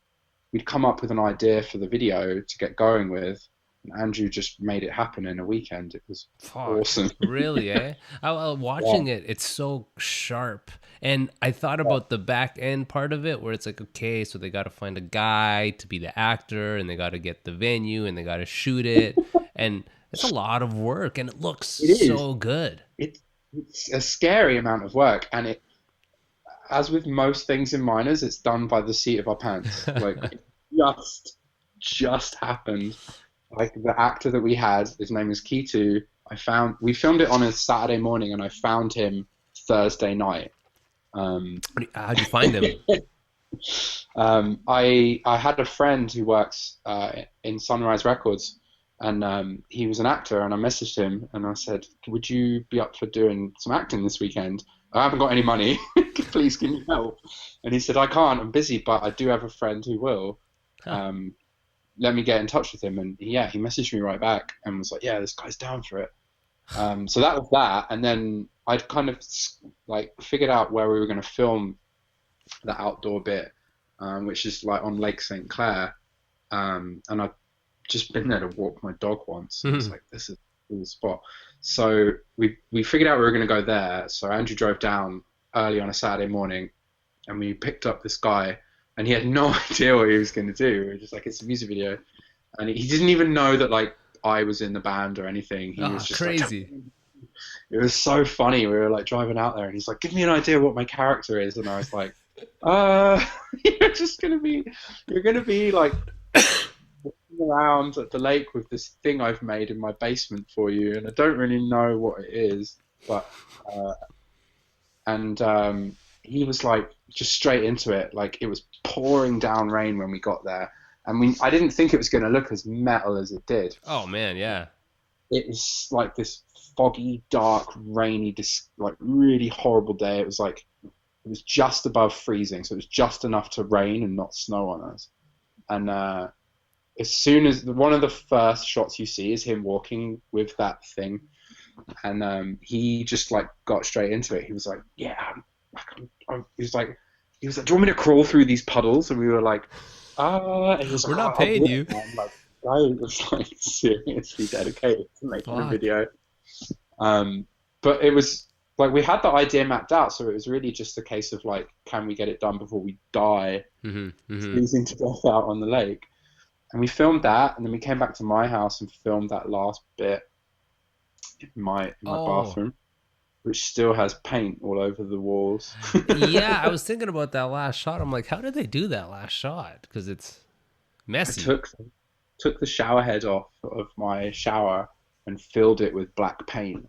[SPEAKER 4] we'd come up with an idea for the video to get going with, and Andrew just made it happen in a weekend. It was awesome.
[SPEAKER 3] Really, eh? Watching it, it's so sharp. And I thought about the back end part of it where it's like, okay, so they got to find a guy to be the actor, and they got to get the venue, and they got to shoot it. And it's a lot of work, and it looks so good.
[SPEAKER 4] It's a scary amount of work, and it, as with most things in Miners, it's done by the seat of our pants. Like, it just happened. Like, the actor that we had, his name is Kitu. We filmed it on a Saturday morning, and I found him Thursday night.
[SPEAKER 3] How'd you find him?
[SPEAKER 4] I had a friend who works in Sunrise Records, and he was an actor, and I messaged him and I said, would you be up for doing some acting this weekend? I haven't got any money. Please, can you help? And he said, I can't, I'm busy, but I do have a friend who will. Let me get in touch with him. And he messaged me right back and was like, yeah, this guy's down for it. So that was that. And then I'd kind of like figured out where we were going to film the outdoor bit, which is like on Lake St. Clair. And I'd just been there to walk my dog once. I was like, this is a cool spot. So we figured out we were going to go there. So Andrew drove down early on a Saturday morning, and we picked up this guy, and he had no idea what he was going to do. We were just like, it's a music video. And he didn't even know that like I was in the band or anything. He was just crazy. Like, it was so funny. We were like driving out there, and he's like, give me an idea what my character is. And I was like, you're going to be like walking around at the lake with this thing I've made in my basement for you. And I don't really know what it is, but, he was like just straight into it. Like, it was pouring down rain when we got there, and I didn't think it was going to look as metal as it did.
[SPEAKER 3] Oh man, yeah.
[SPEAKER 4] It was like this foggy, dark, rainy, like really horrible day. It was just above freezing, so it was just enough to rain and not snow on us. And as soon as one of the first shots you see is him walking with that thing, and he just like got straight into it. He was like, yeah. He was like, do you want me to crawl through these puddles? And we were like, and he was
[SPEAKER 3] we're
[SPEAKER 4] like,
[SPEAKER 3] not paying you.
[SPEAKER 4] I'm like, I was like seriously dedicated to making a video. But it was like, we had the idea mapped out, so it was really just a case of like, can we get it done before we die freezing to death out on the lake? And we filmed that, and then we came back to my house and filmed that last bit in my bathroom, which still has paint all over the walls.
[SPEAKER 3] Yeah, I was thinking about that last shot. I'm like, how did they do that last shot? Because it's messy.
[SPEAKER 4] I took the shower head off of my shower and filled it with black paint.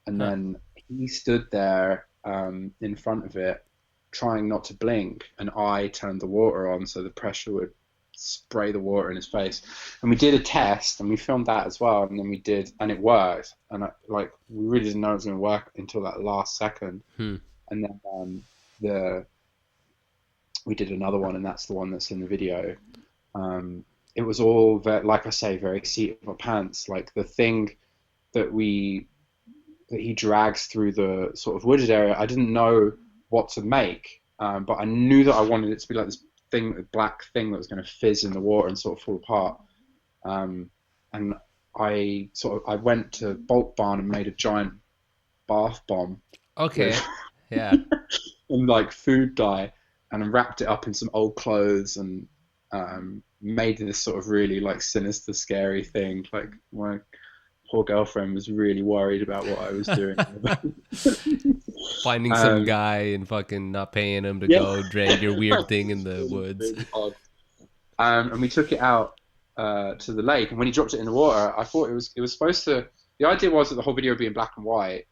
[SPEAKER 4] And then he stood there in front of it, trying not to blink. And I turned the water on so the pressure would spray the water in his face. And we did a test, and we filmed that as well. And then we did, and it worked. And we really didn't know it was going to work until that last second. And then we did another one, and that's the one that's in the video. It was all like I say, very seat of our pants. Like, the thing that he drags through the sort of wooded area, I didn't know what to make, but I knew that I wanted it to be like this black thing that was going to fizz in the water and sort of fall apart. And I went to Bulk Barn and made a giant bath bomb.
[SPEAKER 3] Okay. Yeah.
[SPEAKER 4] And like food dye, and wrapped it up in some old clothes, and made this sort of really like sinister, scary thing. Like, my poor girlfriend was really worried about what I was doing.
[SPEAKER 3] Finding some guy and fucking not paying him to go drag your weird thing in the woods.
[SPEAKER 4] Really odd. And we took it out to the lake, and when he dropped it in the water, I thought it was supposed to. The idea was that the whole video would be in black and white.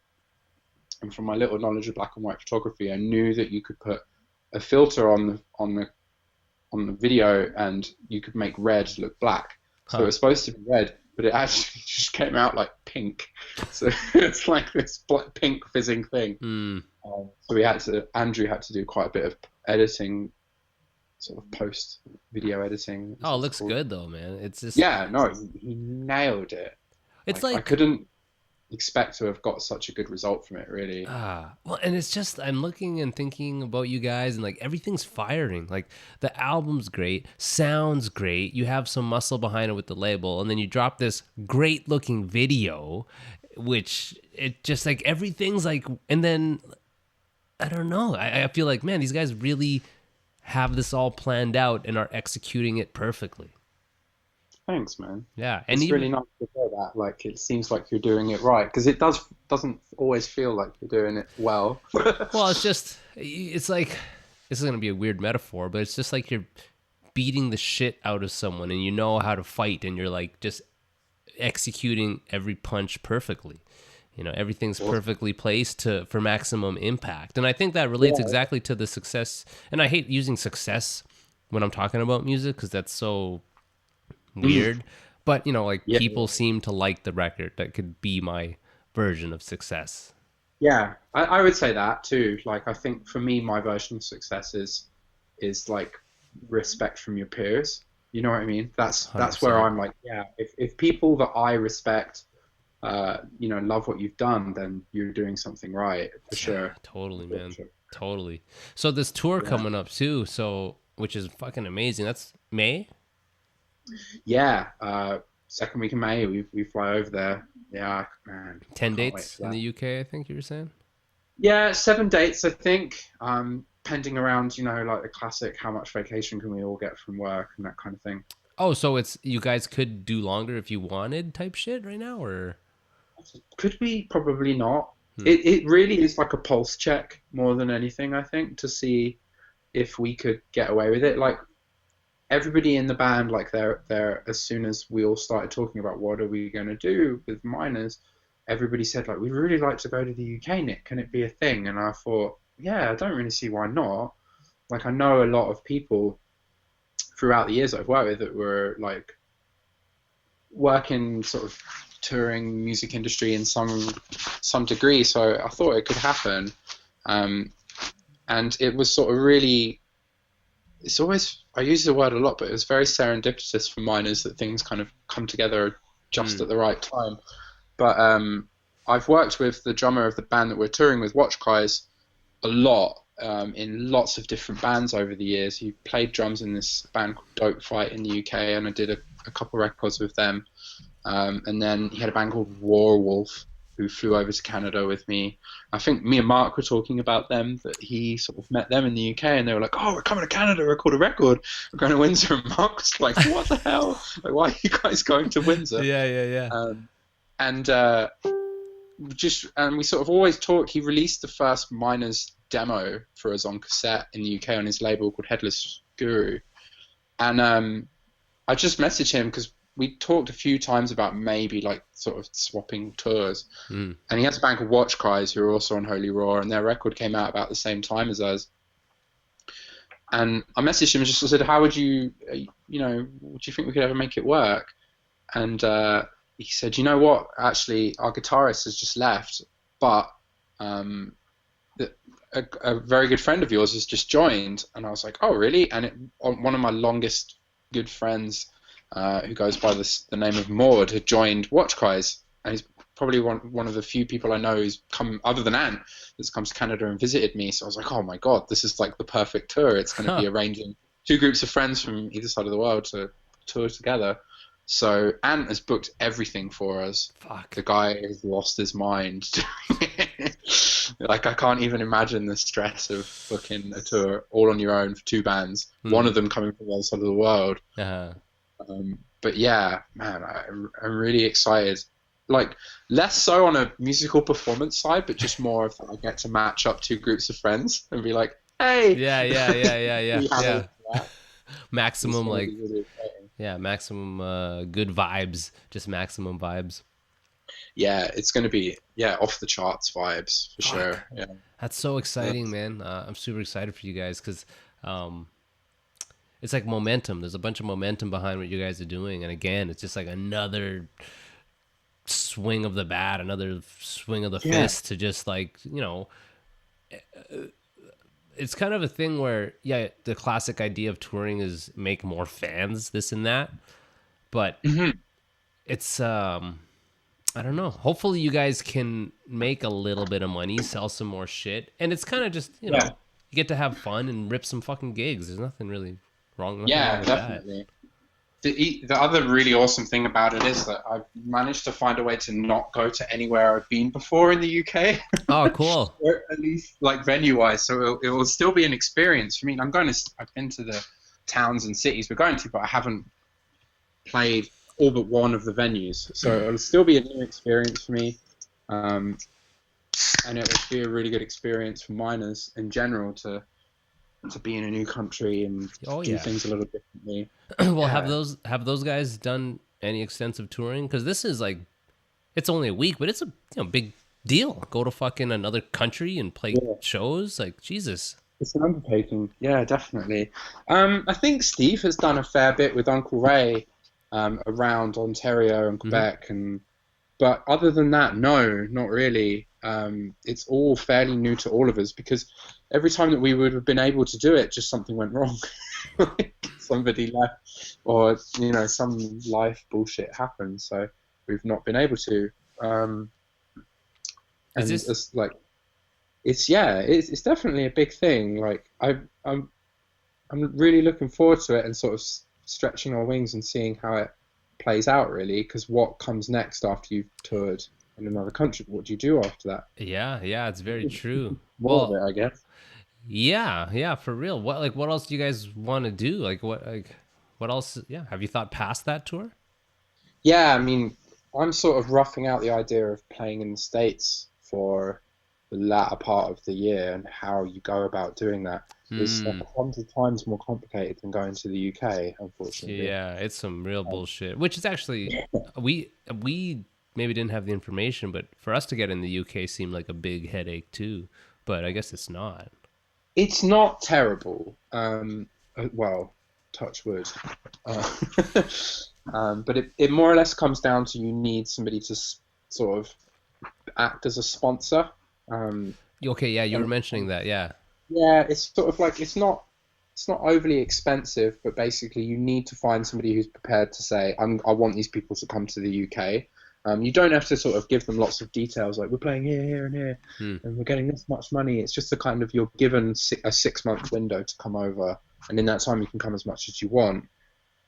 [SPEAKER 4] And from my little knowledge of black and white photography, I knew that you could put a filter on the video, and you could make red look black. So it was supposed to be red, but it actually just came out like pink. So it's like this pink fizzing thing. So Andrew had to do quite a bit of editing, sort of post video editing.
[SPEAKER 3] Oh, it looks good though, man. It's just
[SPEAKER 4] he nailed it.
[SPEAKER 3] It's like
[SPEAKER 4] I couldn't. expect to have got such a good result from it, really.
[SPEAKER 3] Well, and it's just I'm looking and thinking about you guys, and like everything's firing. Like the album's great, sounds great. You have some muscle behind it with the label, and then you drop this great looking video, which it just like everything's like. And then I don't know. I feel like, man, these guys really have this all planned out and are executing it perfectly.
[SPEAKER 4] Thanks, man.
[SPEAKER 3] Yeah, and
[SPEAKER 4] It's really nice to hear that. Like, it seems like you're doing it right, because it doesn't always feel like you're doing it well.
[SPEAKER 3] well, it's like, this is gonna be a weird metaphor, but it's just like you're beating the shit out of someone, and you know how to fight, and you're like just executing every punch perfectly. You know, everything's perfectly placed for maximum impact, and I think that relates exactly to the success. And I hate using success when I'm talking about music because that's so weird, but you know, like people seem to like the record. That could be my version of success.
[SPEAKER 4] Yeah, I would say that too. Like, I think for me, my version of success is like respect from your peers. You know what I mean? That's where I'm like, yeah, if people that I respect, you know, love what you've done, then you're doing something right for sure.
[SPEAKER 3] Totally, man. Sure. Totally. So this tour coming up too, which is fucking amazing. That's May.
[SPEAKER 4] Yeah, second week of May, we fly over there. Yeah, man.
[SPEAKER 3] 10 dates in the UK, I think you were saying?
[SPEAKER 4] Yeah, 7 dates, I think. Pending around, you know, like the classic, how much vacation can we all get from work and that kind of thing.
[SPEAKER 3] Oh, so it's you guys could do longer if you wanted type shit right now, or?
[SPEAKER 4] Could we? Probably not. It really is like a pulse check more than anything, I think, to see if we could get away with it. Like, everybody in the band, like they're as soon as we all started talking about what are we going to do with Miners, everybody said, like, we'd really like to go to the UK, Nick. Can it be a thing? And I thought, yeah, I don't really see why not. Like, I know a lot of people throughout the years I've worked with that were like working sort of touring music industry in some degree, so I thought it could happen. And it was sort of really, it's always, I use the word a lot, but it was very serendipitous for Miners that things kind of come together just at the right time. But I've worked with the drummer of the band that we're touring with, Watch Cries, a lot, in lots of different bands over the years. He played drums in this band called Dope Fight in the UK, and I did a couple records with them. And then he had a band called Warwolf, who flew over to Canada with me. I think me and Mark were talking about them, that he sort of met them in the UK, and they were like, oh, we're coming to Canada, record a record. We're going to Windsor. And Mark was like, what the hell? Like, why are you guys going to Windsor?
[SPEAKER 3] Yeah.
[SPEAKER 4] And we sort of always talk. He released the first Miners demo for us on cassette in the UK on his label called Headless Guru. And I just messaged him because we talked a few times about maybe like sort of swapping tours. And he has a band called Watch Cries who are also on Holy Roar, and their record came out about the same time as us. And I messaged him and just said, how would you, you know, do you think we could ever make it work? And he said, you know what, actually our guitarist has just left, but a very good friend of yours has just joined. And I was like, oh really? And one of my longest good friends, who goes by the name of Maud, had joined Watch Cries, and he's probably one of the few people I know who's come, other than Ant, that's come to Canada and visited me. So I was like, oh my god, this is like the perfect tour. It's going to be arranging two groups of friends from either side of the world to tour together. So Ant has booked everything for us.
[SPEAKER 3] Fuck.
[SPEAKER 4] The guy has lost his mind. Like, I can't even imagine the stress of booking a tour all on your own for two bands, one of them coming from the other side of the world. But yeah, man, I'm really excited. Like, less so on a musical performance side, but just more of I get to match up two groups of friends and be like, hey.
[SPEAKER 3] Yeah. Maximum, like, really maximum good vibes, just maximum vibes.
[SPEAKER 4] Yeah, it's going to be, off the charts vibes for sure. Yeah.
[SPEAKER 3] That's so exciting, man. I'm super excited for you guys because it's like momentum. There's a bunch of momentum behind what you guys are doing. And again, it's just like another swing of the bat, another swing of the fist to just like, you know, it's kind of a thing where, the classic idea of touring is make more fans, this and that. But it's, I don't know. Hopefully you guys can make a little bit of money, sell some more shit. And it's kind of just, you know, you get to have fun and rip some fucking gigs. There's nothing really wrong, nothing wrong with
[SPEAKER 4] definitely. The other really awesome thing about it is that I've managed to find a way to not go to anywhere I've been before in the UK.
[SPEAKER 3] Oh, cool.
[SPEAKER 4] Or at least like venue-wise, so it will still be an experience for me. I've been to the towns and cities we're going to, but I haven't played all but one of the venues, so it'll still be a new experience for me, and it will be a really good experience for miners in general to be in a new country and do things a little differently.
[SPEAKER 3] Well, have those guys done any extensive touring? Because this is like, it's only a week, but it's a big deal. Go to fucking another country and play shows, like Jesus.
[SPEAKER 4] It's an undertaking, yeah, definitely. I think Steve has done a fair bit with Uncle Ray. Around Ontario and Quebec, but other than that, no, not really. It's all fairly new to all of us because every time that we would have been able to do it, just something went wrong. Somebody left, or some life bullshit happened, so we've not been able to. It's definitely a big thing. Like I'm really looking forward to it and sort of stretching our wings and seeing how it plays out, really, because what comes next after you've toured in another country? What do you do after that?
[SPEAKER 3] Yeah, it's very true.
[SPEAKER 4] More of it, I guess.
[SPEAKER 3] Yeah, for real. What else do you guys want to do? What else? Yeah, have you thought past that tour?
[SPEAKER 4] Yeah, I mean, I'm sort of roughing out the idea of playing in the States for the latter part of the year, and how you go about doing that is 100 times more complicated than going to the UK, unfortunately.
[SPEAKER 3] Yeah, it's some real bullshit, which is actually, we maybe didn't have the information, but for us to get in the UK seemed like a big headache too, but I guess it's not.
[SPEAKER 4] It's not terrible. Well, touch wood. But it more or less comes down to you need somebody to sort of act as a sponsor.
[SPEAKER 3] Okay, yeah, you were mentioning that, yeah.
[SPEAKER 4] Yeah, it's sort of like it's not overly expensive, but basically you need to find somebody who's prepared to say, I want these people to come to the UK. You don't have to sort of give them lots of details like we're playing here, and here, and we're getting this much money. It's just a kind of, you're given a 6-month window to come over, and in that time you can come as much as you want.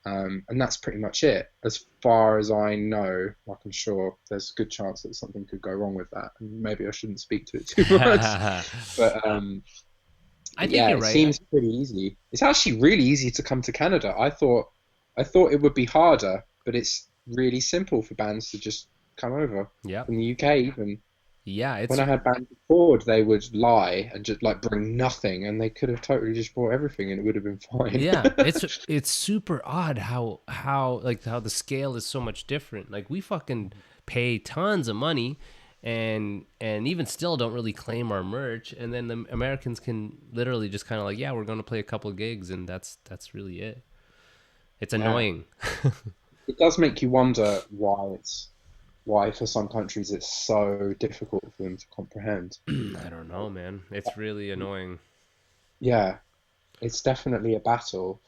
[SPEAKER 4] And that's pretty much it. As far as I know, like, I'm sure there's a good chance that something could go wrong with that. And maybe I shouldn't speak to it too much. But
[SPEAKER 3] I think you're right.
[SPEAKER 4] It seems pretty easy. It's actually really easy to come to Canada. I thought it would be harder, but it's really simple for bands to just come over.
[SPEAKER 3] Yeah.
[SPEAKER 4] From the UK even.
[SPEAKER 3] Yeah,
[SPEAKER 4] when I had bands before, they would lie and just like bring nothing, and they could have totally just brought everything, and it would have been fine.
[SPEAKER 3] Yeah, it's super odd how the scale is so much different. Like, we fucking pay tons of money, and even still don't really claim our merch, and then the Americans can literally just kind of like, yeah, we're going to play a couple of gigs, and that's really it. It's annoying.
[SPEAKER 4] It does make you wonder why for some countries it's so difficult for them to comprehend.
[SPEAKER 3] I don't know, man. It's really annoying.
[SPEAKER 4] Yeah, it's definitely a battle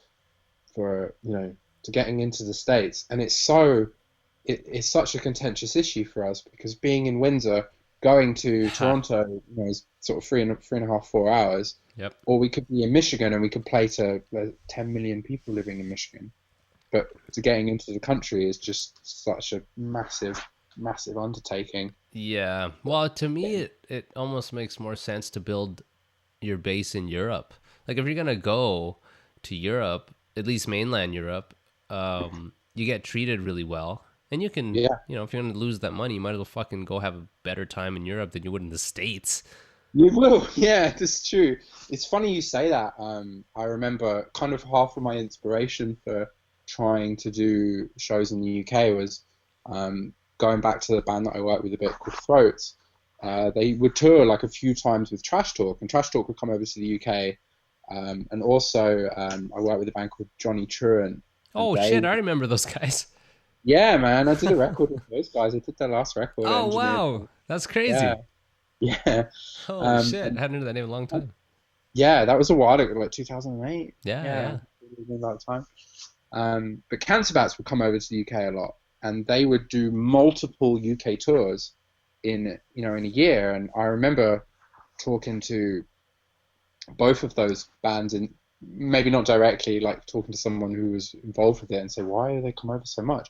[SPEAKER 4] for, to getting into the States. And it's such a contentious issue for us, because being in Windsor, going to Toronto, is sort of 3.5, 4 hours.
[SPEAKER 3] Yep.
[SPEAKER 4] Or we could be in Michigan and we could play to 10 million people living in Michigan. But to getting into the country is just such a massive undertaking.
[SPEAKER 3] Yeah. Well, to me, it almost makes more sense to build your base in Europe. Like, if you're going to go to Europe, at least mainland Europe, you get treated really well. And you can, if you're going to lose that money, you might as well fucking go have a better time in Europe than you would in the States.
[SPEAKER 4] You will. Yeah, that's true. It's funny you say that. I remember kind of half of my inspiration for trying to do shows in the UK was going back to the band that I worked with a bit called Throats. They would tour like a few times with Trash Talk, and Trash Talk would come over to the UK. And also, I worked with a band called Johnny Truant.
[SPEAKER 3] Oh, shit, I remember those guys.
[SPEAKER 4] Yeah, man, I did a record with those guys. I did their last record.
[SPEAKER 3] Oh, wow, that's crazy.
[SPEAKER 4] Yeah.
[SPEAKER 3] Oh, shit, I hadn't heard that name in a long time.
[SPEAKER 4] Yeah, that was a while ago, like 2008.
[SPEAKER 3] Yeah.
[SPEAKER 4] It was a long time. But Cancer Bats would come over to the UK a lot. and they would do multiple UK tours in a year. And I remember talking to both of those bands, and maybe not directly, like talking to someone who was involved with it and say, why do they come over so much?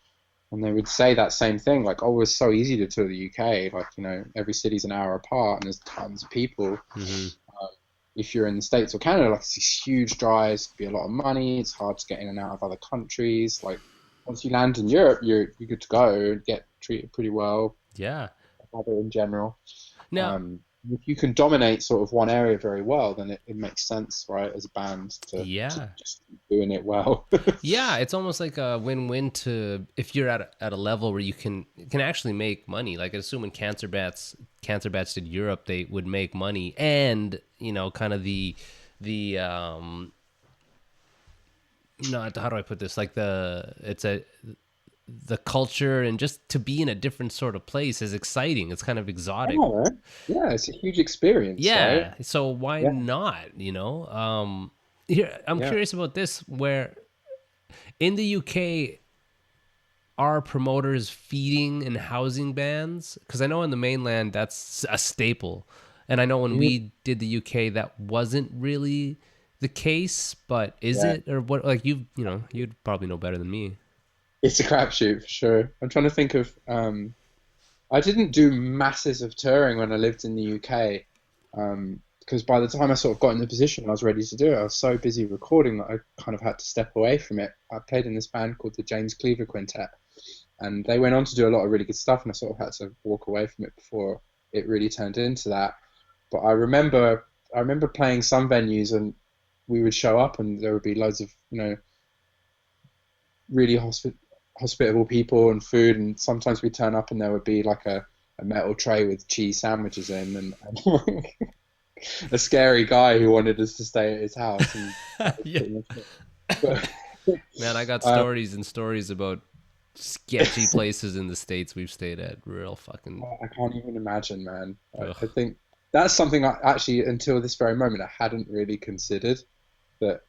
[SPEAKER 4] And they would say that same thing, like, oh, it's so easy to tour the UK, like, every city's an hour apart and there's tons of people. If you're in the States or Canada, like, it's these huge drives, could be a lot of money, it's hard to get in and out of other countries. Like, once you land in Europe, you're good to go, get treated pretty well.
[SPEAKER 3] Yeah.
[SPEAKER 4] In general.
[SPEAKER 3] Now,
[SPEAKER 4] if you can dominate sort of one area very well, then it makes sense, right, as a band to just keep doing it well.
[SPEAKER 3] Yeah, it's almost like a win-win to if you're at a level where you can actually make money. Like, I assume when Cancer Bats did Europe, they would make money, and kind of the not how do I put this? Like the culture and just to be in a different sort of place is exciting. It's kind of exotic.
[SPEAKER 4] Yeah, it's a huge experience.
[SPEAKER 3] Yeah,
[SPEAKER 4] right?
[SPEAKER 3] So why not? Here I'm curious about this. Where in the UK, are promoters feeding and housing bands? Because I know in the mainland that's a staple, and I know when we did the UK that wasn't really the case. But is it, or what? Like you'd probably know better than me.
[SPEAKER 4] It's a crapshoot for sure. I'm trying to think of. I didn't do masses of touring when I lived in the UK, because by the time I sort of got in the position I was ready to do it, I was so busy recording that I kind of had to step away from it. I played in this band called the James Cleaver Quintet, and they went on to do a lot of really good stuff, and I sort of had to walk away from it before it really turned into that. But I remember playing some venues, and we would show up, and there would be loads of really hospitable people and food, and sometimes we'd turn up and there would be like a metal tray with cheese sandwiches in, and a scary guy who wanted us to stay at his house. And
[SPEAKER 3] Man, I got stories and stories about sketchy places in the States we've stayed at. Real fucking...
[SPEAKER 4] I can't even imagine, man. I think that's something I actually, until this very moment, I hadn't really considered, that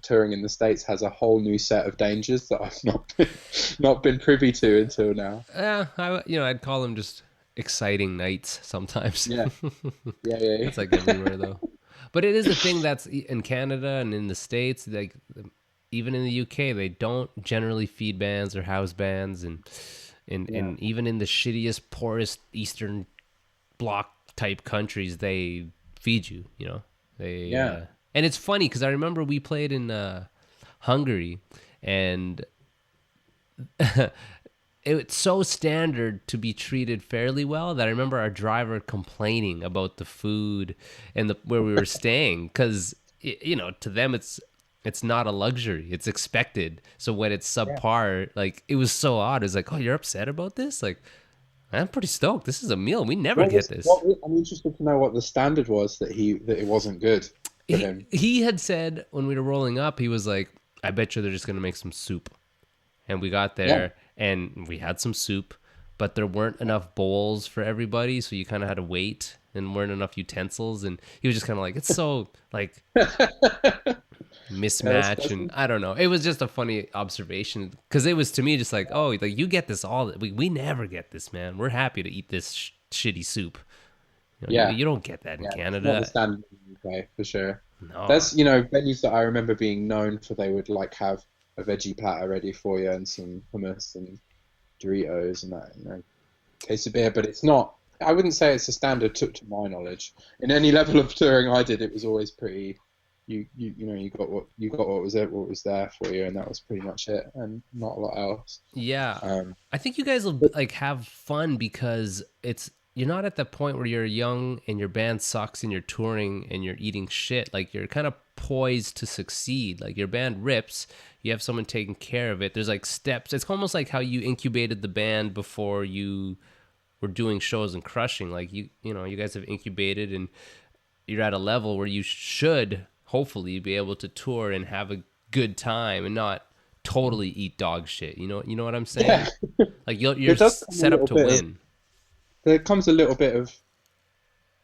[SPEAKER 4] touring in the States has a whole new set of dangers that I've not been privy to until now.
[SPEAKER 3] I'd call them just exciting nights sometimes.
[SPEAKER 4] Yeah.
[SPEAKER 3] It's like everywhere though. But it is a thing that's in Canada and in the States, like even in the UK, they don't generally feed bands or house bands, and even in the shittiest, poorest Eastern Bloc type countries, they feed you. And it's funny because I remember we played in Hungary, and it's so standard to be treated fairly well that I remember our driver complaining about the food and where we were staying, because to them it's not a luxury, it's expected. So when it's subpar, like, it was so odd. It's like, oh, you're upset about this? Like, I'm pretty stoked. This is a meal. We never get this.
[SPEAKER 4] I'm interested to know what the standard was that it wasn't good.
[SPEAKER 3] He had said when we were rolling up, he was like, I bet you they're just going to make some soup. And we got there and we had some soup, but there weren't enough bowls for everybody. So you kind of had to wait, and weren't enough utensils. And he was just kind of like, it's so like mismatch. And I don't know. It was just a funny observation, because it was to me just like, oh, like you get this all. We never get this, man. We're happy to eat this shitty soup. You don't get that in Canada.
[SPEAKER 4] Not the standard in the UK, for sure.
[SPEAKER 3] No.
[SPEAKER 4] That's, venues that I remember being known for, they would like have a veggie platter ready for you and some hummus and Doritos and that, case of beer. But it's not, I wouldn't say it's a standard to my knowledge. In any level of touring I did, it was always pretty, you got what was there for you, and that was pretty much it, and not a lot else.
[SPEAKER 3] Yeah. I think you guys will like have fun because you're not at the point where you're young and your band sucks and you're touring and you're eating shit. Like, you're kind of poised to succeed. Like, your band rips, you have someone taking care of it. There's like steps. It's almost like how you incubated the band before you were doing shows and crushing. Like, you guys have incubated, and you're at a level where you should hopefully be able to tour and have a good time and not totally eat dog shit. You know what I'm saying? Yeah. Like, you're set up to win.
[SPEAKER 4] There comes a little bit of,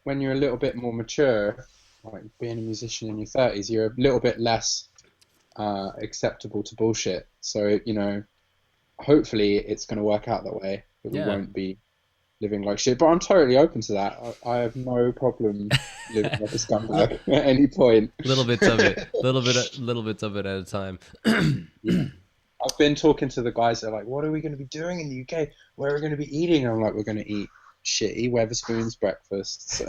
[SPEAKER 4] when you're a little bit more mature, like being a musician in your 30s, you're a little bit less acceptable to bullshit. So, hopefully it's going to work out that way. That we
[SPEAKER 3] Yeah.
[SPEAKER 4] won't be living like shit. But I'm totally open to that. I have no problem living like a scumbag at any point.
[SPEAKER 3] Little bits of it, little bits of it at a time.
[SPEAKER 4] Yeah. I've been talking to the guys that are like, what are we going to be doing in the UK? Where are we going to be eating? And I'm like, we're going to eat shitty Weatherspoons breakfasts.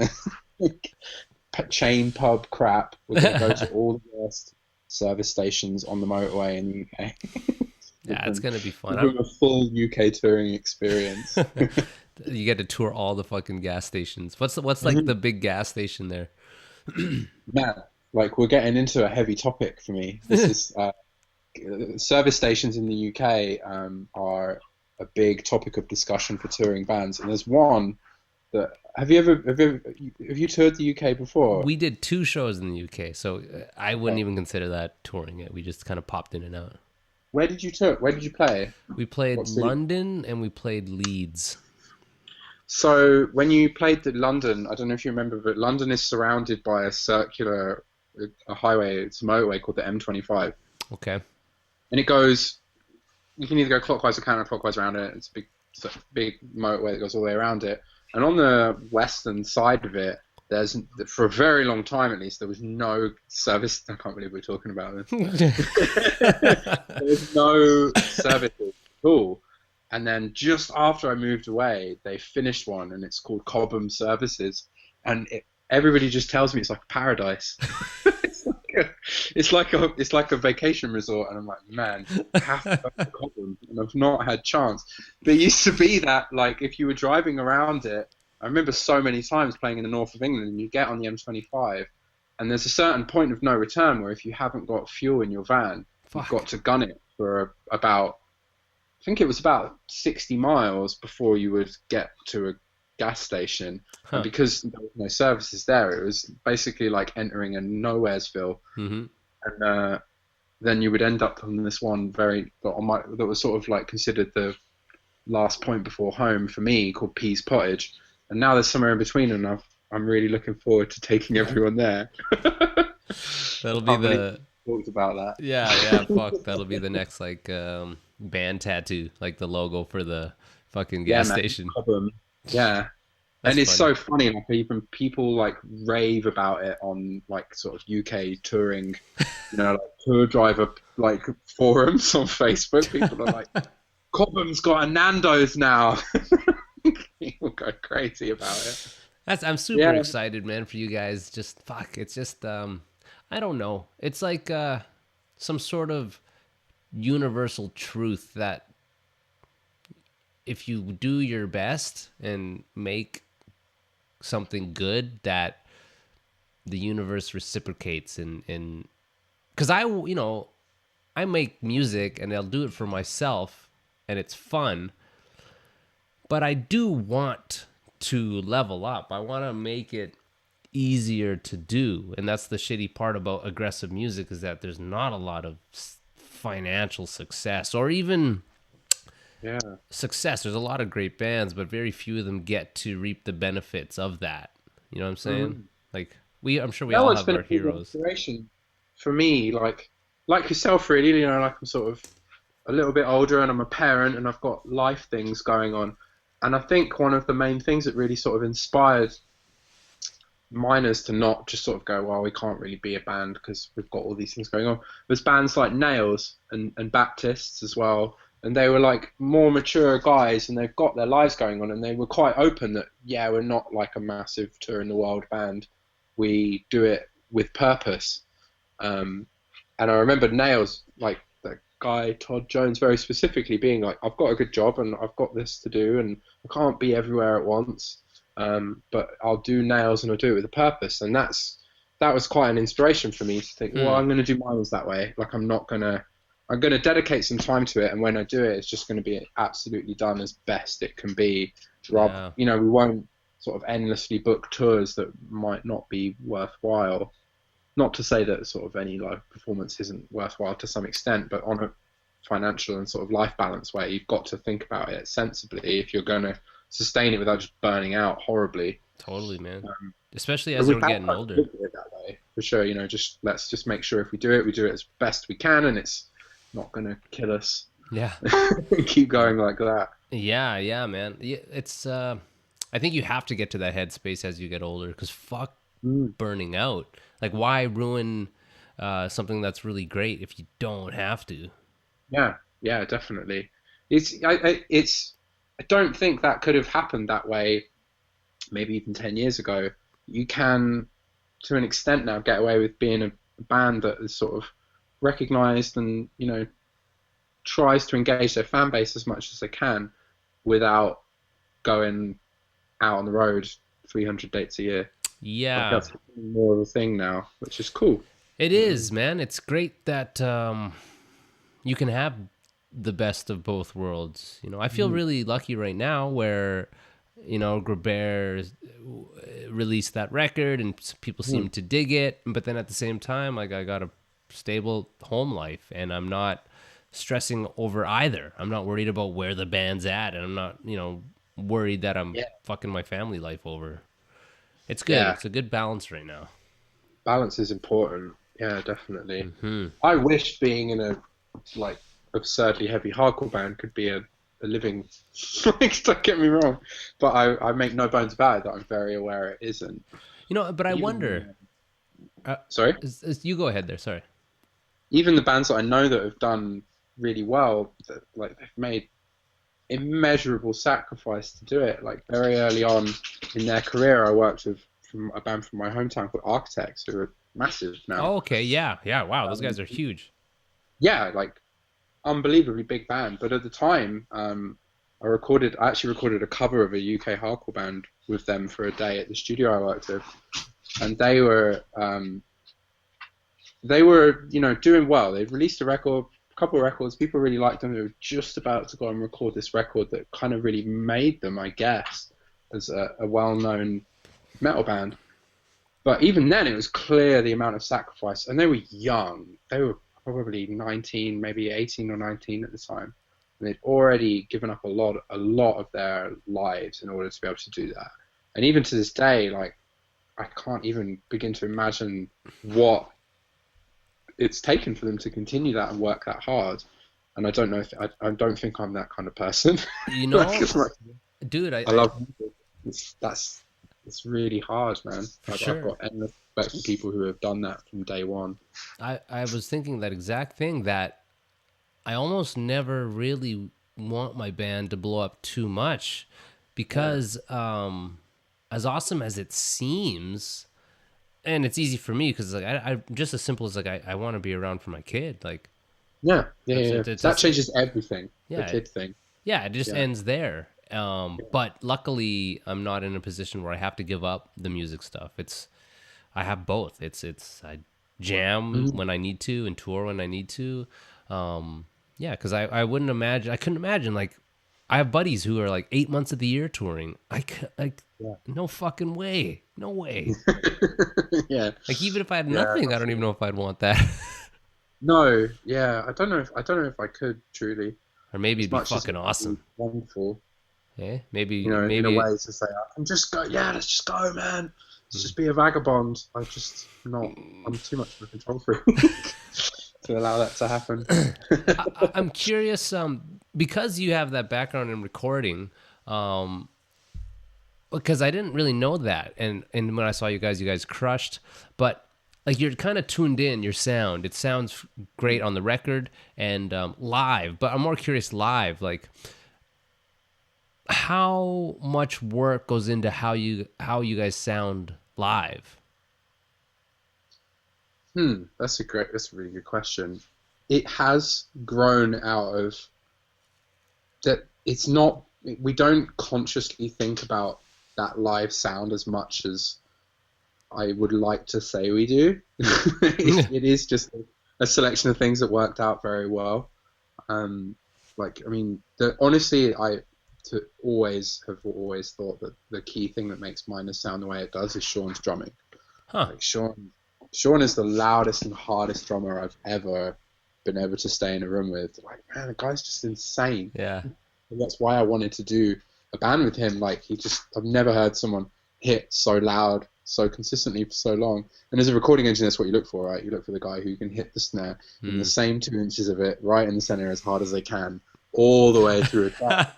[SPEAKER 4] Chain pub crap. We're going to go to all the worst service stations on the motorway in the UK.
[SPEAKER 3] Yeah, it's gonna be fun.
[SPEAKER 4] We're a full UK touring experience.
[SPEAKER 3] You get to tour all the fucking gas stations. What's like the big gas station there?
[SPEAKER 4] Man, like we're getting into a heavy topic for me. This is service stations in the UK are a big topic of discussion for touring bands, and there's one that have you toured the UK before?
[SPEAKER 3] We did 2 shows in the UK, so I wouldn't even consider that touring it. We just kind of popped in and out.
[SPEAKER 4] Where did you tour? Where did you play?
[SPEAKER 3] We played London and we played Leeds.
[SPEAKER 4] So when you played London, I don't know if you remember, but London is surrounded by a highway. It's a motorway called the M25.
[SPEAKER 3] Okay.
[SPEAKER 4] And it goes. You can either go clockwise or counterclockwise around it. It's a big motorway that goes all the way around it. And on the western side of it, there's, for a very long time at least, there was no service. I can't believe we're talking about this. There was no service at all. And then just after I moved away, they finished one, and it's called Cobham Services. And everybody just tells me it's like a paradise. It's like a vacation resort, and I'm like, man, I have to go to Cobham, and I've not had chance. But it used to be that, like, if you were driving around it, I remember so many times playing in the north of England, and you get on the M25, and there's a certain point of no return where if you haven't got fuel in your van, you've got to gun it for about, I think it was about 60 miles before you would get to a gas station. And because there was no services there, it was basically like entering a nowheresville.
[SPEAKER 3] Mm-hmm.
[SPEAKER 4] And then you would end up on this one that was sort of like considered the last point before home for me, called Pease Pottage. And now there's somewhere in between, and I'm really looking forward to taking everyone there.
[SPEAKER 3] That'll be the
[SPEAKER 4] talked about that.
[SPEAKER 3] Yeah, fuck. That'll be the next like band tattoo, like the logo for the fucking gas station.
[SPEAKER 4] Yeah. And it's so funny, like even people like rave about it on like sort of UK touring, like tour driver like forums on Facebook. People are like, Cobham's got a Nando's now. People go crazy about it.
[SPEAKER 3] I'm super excited, man, for you guys. Just fuck. It's just I don't know. It's like some sort of universal truth that if you do your best and make something good, that the universe reciprocates. And because I make music and I'll do it for myself and it's fun, but I do want to level up. I want to make it easier to do. And that's the shitty part about aggressive music, is that there's not a lot of financial success or even success. There's a lot of great bands, but very few of them get to reap the benefits of that. You know what I'm saying?
[SPEAKER 4] Mm-hmm.
[SPEAKER 3] Like I'm sure we all have our heroes.
[SPEAKER 4] Inspiration for me, like yourself, really. Like I'm sort of a little bit older and I'm a parent and I've got life things going on. And I think one of the main things that really sort of inspired miners to not just sort of go, well, we can't really be a band because we've got all these things going on, was bands like Nails and Baptists as well. And they were like more mature guys and they've got their lives going on, and they were quite open that, we're not like a massive tour in the world band. We do it with purpose. And I remember Nails, like the guy, Todd Jones, very specifically being like, I've got a good job and I've got this to do and I can't be everywhere at once. But I'll do Nails and I'll do it with a purpose. And that was quite an inspiration for me to think, well, I'm going to do mine that way. Like I'm going to dedicate some time to it, and when I do it, it's just going to be absolutely done as best it can be. We won't sort of endlessly book tours that might not be worthwhile. Not to say that sort of any live performance isn't worthwhile to some extent, but on a financial and sort of life balance way, you've got to think about it sensibly if you're going to sustain it without just burning out horribly.
[SPEAKER 3] Totally, man. Especially as we're getting older.
[SPEAKER 4] That way, for sure, let's just make sure if we do it as best we can, and it's not going to kill us
[SPEAKER 3] Yeah.
[SPEAKER 4] Keep going like that.
[SPEAKER 3] Yeah, man. Yeah, it's I think you have to get to that headspace as you get older, because fuck burning out. Like, why ruin something that's really great if you don't have to?
[SPEAKER 4] Yeah, yeah, definitely. I don't think that could have happened that way maybe even 10 years ago. You can, to an extent now, get away with being a band that is sort of recognized and, tries to engage their fan base as much as they can without going out on the road 300 dates a year. Like,
[SPEAKER 3] Yeah,
[SPEAKER 4] that's more of a thing now, which is cool.
[SPEAKER 3] it is, man. It's great that you can have the best of both worlds. I feel really lucky right now where, Grabert released that record and people seem to dig it. But then at the same time, like, I got a stable home life and I'm not stressing over either. I'm not worried about where the band's at, and I'm not, worried that I'm fucking my family life over. It's good.
[SPEAKER 4] Yeah.
[SPEAKER 3] It's a good balance right now.
[SPEAKER 4] Balance is important. Yeah, definitely.
[SPEAKER 3] Mm-hmm.
[SPEAKER 4] I wish being in a like absurdly heavy hardcore band could be a living. Like, don't get me wrong, but I make no bones about it that I'm very aware it isn't.
[SPEAKER 3] But I wonder.
[SPEAKER 4] Sorry?
[SPEAKER 3] You go ahead there. Sorry.
[SPEAKER 4] Even the bands that I know that have done really well, that, like, they've made immeasurable sacrifice to do it. Like, very early on in their career, I worked with a band from my hometown called Architects, who are massive now.
[SPEAKER 3] Oh, okay. Yeah. Wow. Those guys are huge.
[SPEAKER 4] Yeah, like, unbelievably big band. But at the time, I actually recorded a cover of a UK hardcore band with them for a day at the studio I worked with, and they were doing well. They'd released a couple of records. People really liked them. They were just about to go and record this record that kind of really made them, I guess, as a well-known metal band. But even then, it was clear the amount of sacrifice. And they were young. They were probably 19, maybe 18 or 19 at the time. And they'd already given up a lot of their lives in order to be able to do that. And even to this day, like, I can't even begin to imagine what it's taken for them to continue that and work that hard. And I don't know if I don't think I'm that kind of person.
[SPEAKER 3] Dude,
[SPEAKER 4] I love music. It's really hard, man.
[SPEAKER 3] Sure.
[SPEAKER 4] I've got endless respect for people who have done that from day one.
[SPEAKER 3] I was thinking that exact thing, that I almost never really want my band to blow up too much, because as awesome as it seems, and it's easy for me because, like, I just as simple as, like, I want to be around for my kid. Like,
[SPEAKER 4] yeah.
[SPEAKER 3] It's
[SPEAKER 4] That changes everything.
[SPEAKER 3] Yeah,
[SPEAKER 4] the kid thing.
[SPEAKER 3] Yeah, it just ends there. But luckily, I'm not in a position where I have to give up the music stuff. I have both. I jam when I need to and tour when I need to. Because I couldn't imagine, like, I have buddies who are like 8 months of the year touring. No fucking way. No way.
[SPEAKER 4] Yeah.
[SPEAKER 3] Like, even if I had nothing, I don't even know if I'd want that.
[SPEAKER 4] No, yeah. I don't know if I could truly.
[SPEAKER 3] Or maybe it'd be fucking awesome.
[SPEAKER 4] Wonderful.
[SPEAKER 3] Yeah, maybe
[SPEAKER 4] in
[SPEAKER 3] maybe
[SPEAKER 4] a way to say, I can just go. Yeah, let's just go, man. Let's just be a vagabond. I'm too much of a control freak to allow that to happen.
[SPEAKER 3] I'm curious, because you have that background in recording, because I didn't really know that, and when I saw you guys crushed, but, like, you're kind of tuned in, your sound. It sounds great on the record and live, but I'm more curious live, like, how much work goes into how you guys sound live?
[SPEAKER 4] That's a really good question. It has grown out of that. It's not, we don't consciously think about that live sound as much as I would like to say we do. It is just a selection of things that worked out very well. Honestly, I have always thought that the key thing that makes Minus sound the way it does is Sean's drumming. Like, Sean is the loudest and hardest drummer I've ever been able to stay in a room with. Like, man, the guy's just insane.
[SPEAKER 3] Yeah.
[SPEAKER 4] And that's why I wanted to do a band with him. Like, I've never heard someone hit so loud so consistently for so long. And as a recording engineer, that's what you look for, right? You look for the guy who can hit the snare in the same 2 inches of it, right in the center as hard as they can, all the way through a track.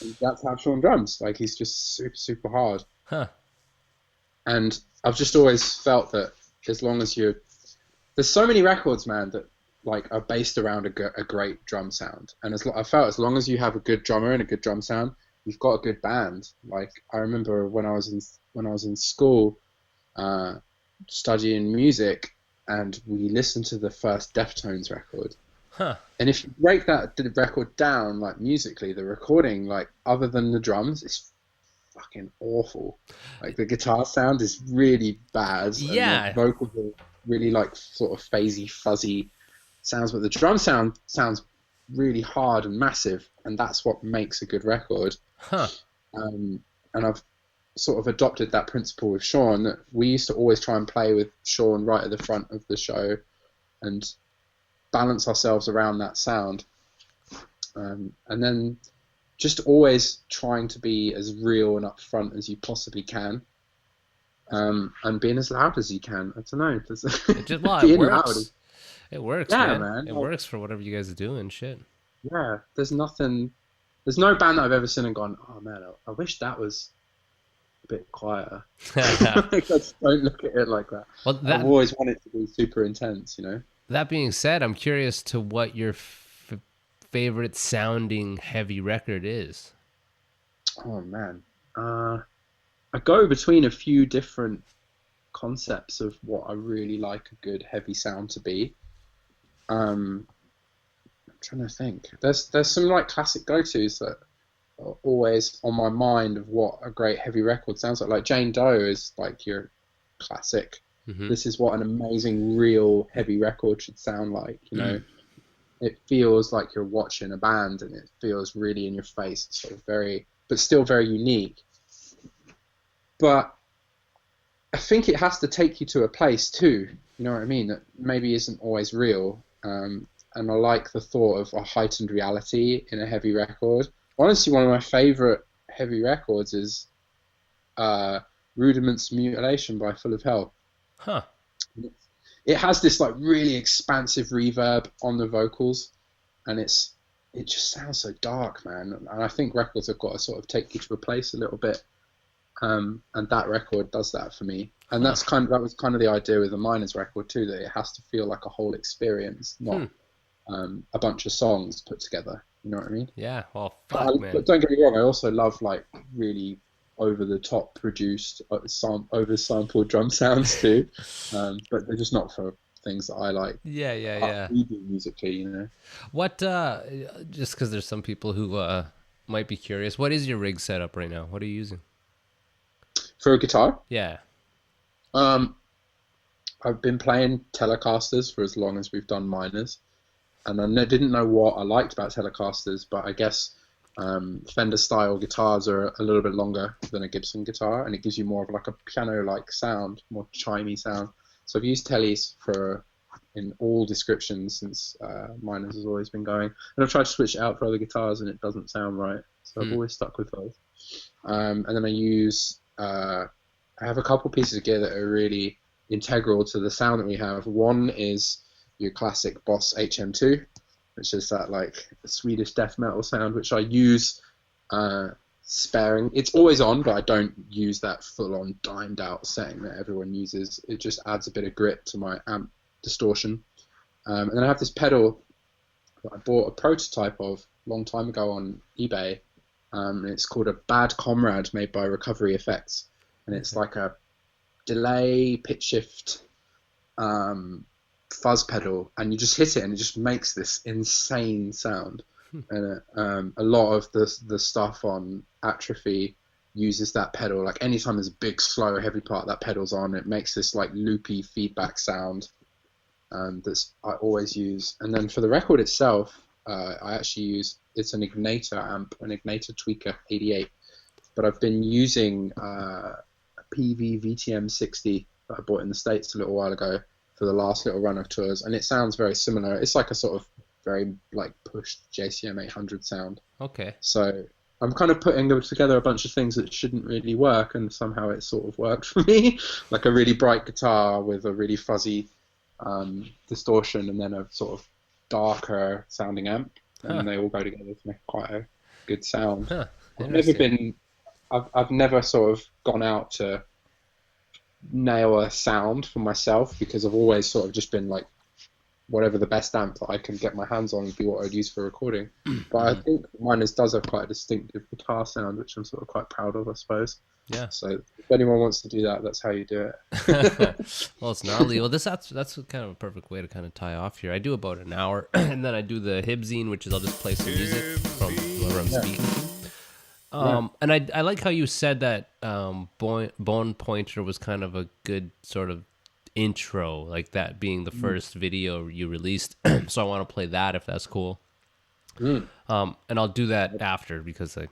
[SPEAKER 4] And that's how Sean drums. Like, he's just super, super hard.
[SPEAKER 3] Huh.
[SPEAKER 4] And I've just always felt that as long as there's so many records, man, that like are based around a great drum sound. And I felt as long as you have a good drummer and a good drum sound, you've got a good band. Like, I remember when I was in school, studying music, and we listened to the first Deftones record.
[SPEAKER 3] Huh.
[SPEAKER 4] And if you break that record down, like musically, the recording, like other than the drums, is fucking awful. Like, the guitar sound is really bad.
[SPEAKER 3] Yeah.
[SPEAKER 4] And the vocals are really like sort of phasey, fuzzy sounds, but the drum sounds really hard and massive, and that's what makes a good record.
[SPEAKER 3] Huh.
[SPEAKER 4] And I've sort of adopted that principle with Sean. That we used to always try and play with Sean right at the front of the show and balance ourselves around that sound. And then just always trying to be as real and upfront as you possibly can. And being as loud as you can. I don't know.
[SPEAKER 3] It works. It works,
[SPEAKER 4] yeah,
[SPEAKER 3] man. It works for whatever you guys are doing. Shit.
[SPEAKER 4] Yeah, there's no band that I've ever seen and gone, oh man, I wish that was a bit quieter. Like, I just don't look at it like that.
[SPEAKER 3] Well,
[SPEAKER 4] I've always wanted to be super intense, you know?
[SPEAKER 3] That being said, I'm curious to what your favorite sounding heavy record is.
[SPEAKER 4] Oh man. I go between a few different concepts of what I really like a good heavy sound to be. I'm trying to think. There's some like classic go-tos that are always on my mind of what a great heavy record sounds like. Like Jane Doe is like your classic.
[SPEAKER 3] Mm-hmm.
[SPEAKER 4] This is what an amazing real heavy record should sound like. You know, it feels like you're watching a band, and it feels really in your face. It's sort of but still very unique. But I think it has to take you to a place too, you know what I mean, that maybe isn't always real. And I like the thought of a heightened reality in a heavy record. Honestly, one of my favorite heavy records is Rudiment's Mutilation by Full of Hell.
[SPEAKER 3] Huh.
[SPEAKER 4] It has this like really expansive reverb on the vocals, and it just sounds so dark, man. And I think records have got to sort of take you to a place a little bit. And that record does that for me. And that was kind of the idea with the Miners record too, that it has to feel like a whole experience, not a bunch of songs put together. You know what I mean?
[SPEAKER 3] Yeah. Well, fuck, man.
[SPEAKER 4] But don't get me wrong, I also love like really over the top produced, over sampled drum sounds too. But they're just not for things that I like.
[SPEAKER 3] Yeah.
[SPEAKER 4] We do musically, you know.
[SPEAKER 3] What? Just because there's some people who might be curious, what is your rig setup right now? What are you using?
[SPEAKER 4] For a guitar?
[SPEAKER 3] Yeah.
[SPEAKER 4] I've been playing Telecasters for as long as we've done Miners, and I didn't know what I liked about Telecasters, but I guess Fender style guitars are a little bit longer than a Gibson guitar, and it gives you more of like a piano-like sound, more chimey sound. So I've used Teles in all descriptions since Miners has always been going, and I've tried to switch it out for other guitars, and it doesn't sound right. So I've always stuck with those. And then I use I have a couple pieces of gear that are really integral to the sound that we have. One is your classic Boss HM2, which is that like Swedish death metal sound, which I use sparing. It's always on, but I don't use that full-on dimed out setting that everyone uses. It just adds a bit of grit to my amp distortion. And then I have this pedal that I bought a prototype of a long time ago on eBay. It's called a Bad Comrade, made by Recovery Effects, and it's like a delay, pitch shift, fuzz pedal, and you just hit it and it just makes this insane sound. And a lot of the stuff on Atrophy uses that pedal. Like anytime there's a big, slow, heavy part, that pedal's on, it makes this like loopy feedback sound that's I always use. And then for the record itself, I actually use, it's an Ignator amp, an Ignator Tweaker 88, but I've been using a PV VTM 60 that I bought in the States a little while ago for the last little run of tours, and it sounds very similar. It's like a sort of very like pushed JCM 800 sound.
[SPEAKER 3] Okay.
[SPEAKER 4] So I'm kind of putting together a bunch of things that shouldn't really work, and somehow it sort of worked for me. Like a really bright guitar with a really fuzzy distortion, and then a sort of darker sounding amp, and they all go together to make quite a good sound.
[SPEAKER 3] Huh.
[SPEAKER 4] I've never sort of gone out to nail a sound for myself, because I've always sort of just been like, whatever the best amp that I can get my hands on would be what I'd use for recording. But I think mine does have quite a distinctive guitar sound, which I'm sort of quite proud of, I suppose.
[SPEAKER 3] Yeah.
[SPEAKER 4] So if anyone wants to do that, that's how you do it.
[SPEAKER 3] Well, it's gnarly. Well, that's kind of a perfect way to kind of tie off here. I do about an hour, and then I do the Hibzine, which is I'll just play some music from whoever I'm speaking to. And I like how you said that Bone Pointer was kind of a good sort of intro, like that being the first video you released. So I want to play that if that's cool. And I'll do that after, because I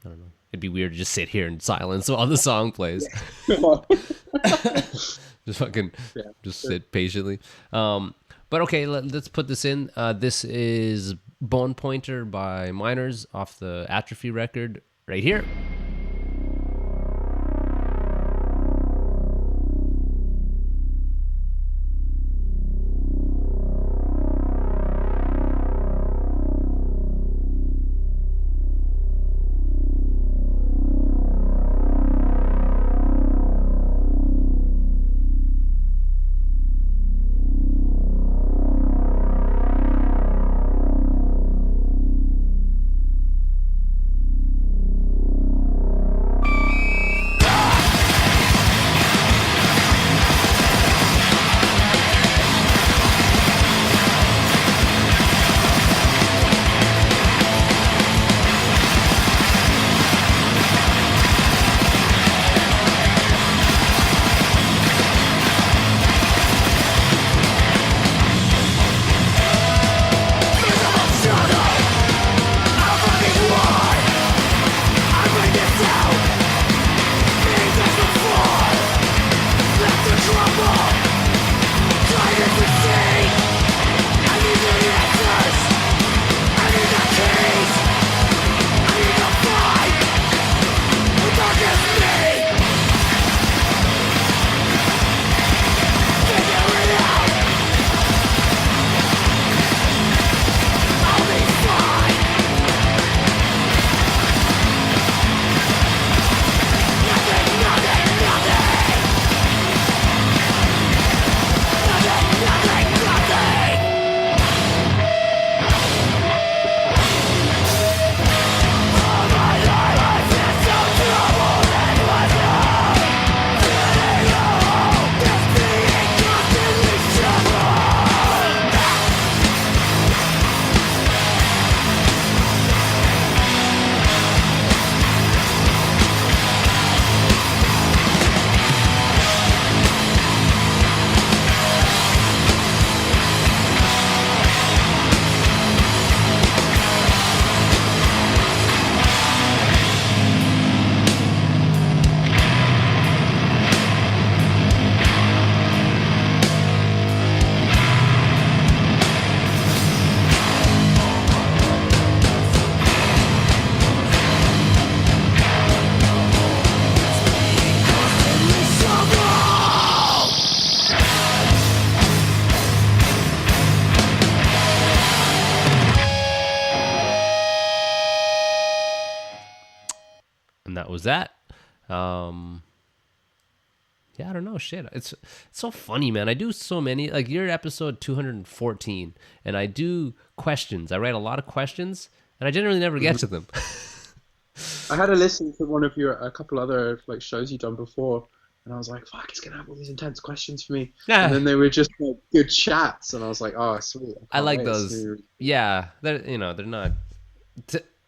[SPEAKER 3] don't know, it'd be weird to just sit here in silence while the song plays. Just sit patiently. But okay, let's put this in. This is Bone Pointer by Miners off the Atrophy record right here. Was that yeah, I don't know, shit, it's so funny, man. I do so many, like you're episode 214, and I do questions. I write a lot of questions, and I generally never get to them.
[SPEAKER 4] I had to listen to one of a couple other like shows you've done before, and I was like, fuck, it's gonna have all these intense questions for me. And then they were just like good chats, and I was like, oh sweet,
[SPEAKER 3] I like those. Yeah, they're they're not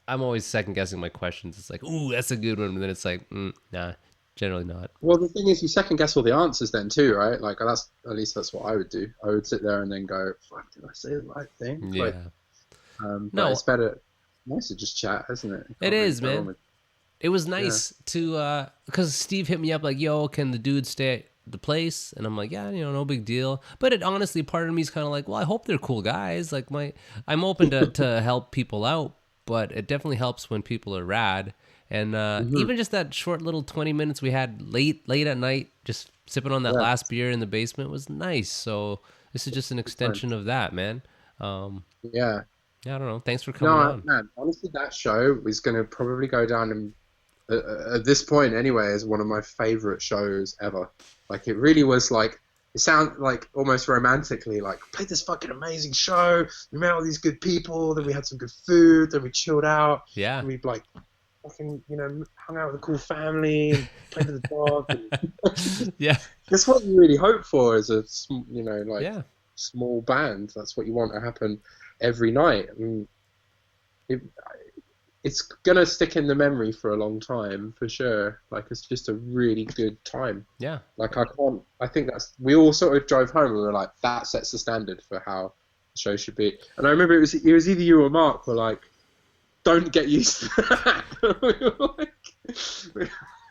[SPEAKER 3] I'm always second guessing my questions. It's like, ooh, that's a good one, and then it's like, nah, generally not.
[SPEAKER 4] Well, the thing is, you second guess all the answers then too, right? Like that's what I would do. I would sit there and then go, fuck, did I say the right thing?
[SPEAKER 3] Yeah.
[SPEAKER 4] Like, no, it's better. Nice to just chat, isn't it?
[SPEAKER 3] It is, man. It was nice to because Steve hit me up like, yo, can the dude stay at the place? And I'm like, yeah, no big deal. But it honestly, part of me is kind of like, well, I hope they're cool guys. Like I'm open to help people out. but it definitely helps when people are rad. And even just that short little 20 minutes we had late at night, just sipping on that last beer in the basement was nice. So this is just an extension of that, man.
[SPEAKER 4] Yeah.
[SPEAKER 3] Yeah, I don't know. Thanks for coming on.
[SPEAKER 4] Man, honestly, that show is going to probably go down in, at this point anyway, as one of my favorite shows ever. Like, it really was like, it sounded like almost romantically, like, we played this fucking amazing show, we met all these good people, then we had some good food, then we chilled out.
[SPEAKER 3] Yeah.
[SPEAKER 4] And we like fucking, you know, hung out with a cool family and played with the dog. And
[SPEAKER 3] Yeah.
[SPEAKER 4] that's what you really hope for as a, you know, like small band. That's what you want to happen every night. I mean, it's gonna stick in the memory for a long time for sure. Like, it's just a really good time.
[SPEAKER 3] Yeah.
[SPEAKER 4] Like, I think that's, we all sort of drove home and we were like, that sets the standard for how the show should be. And I remember it was either you or Mark were like, don't get used to that. we were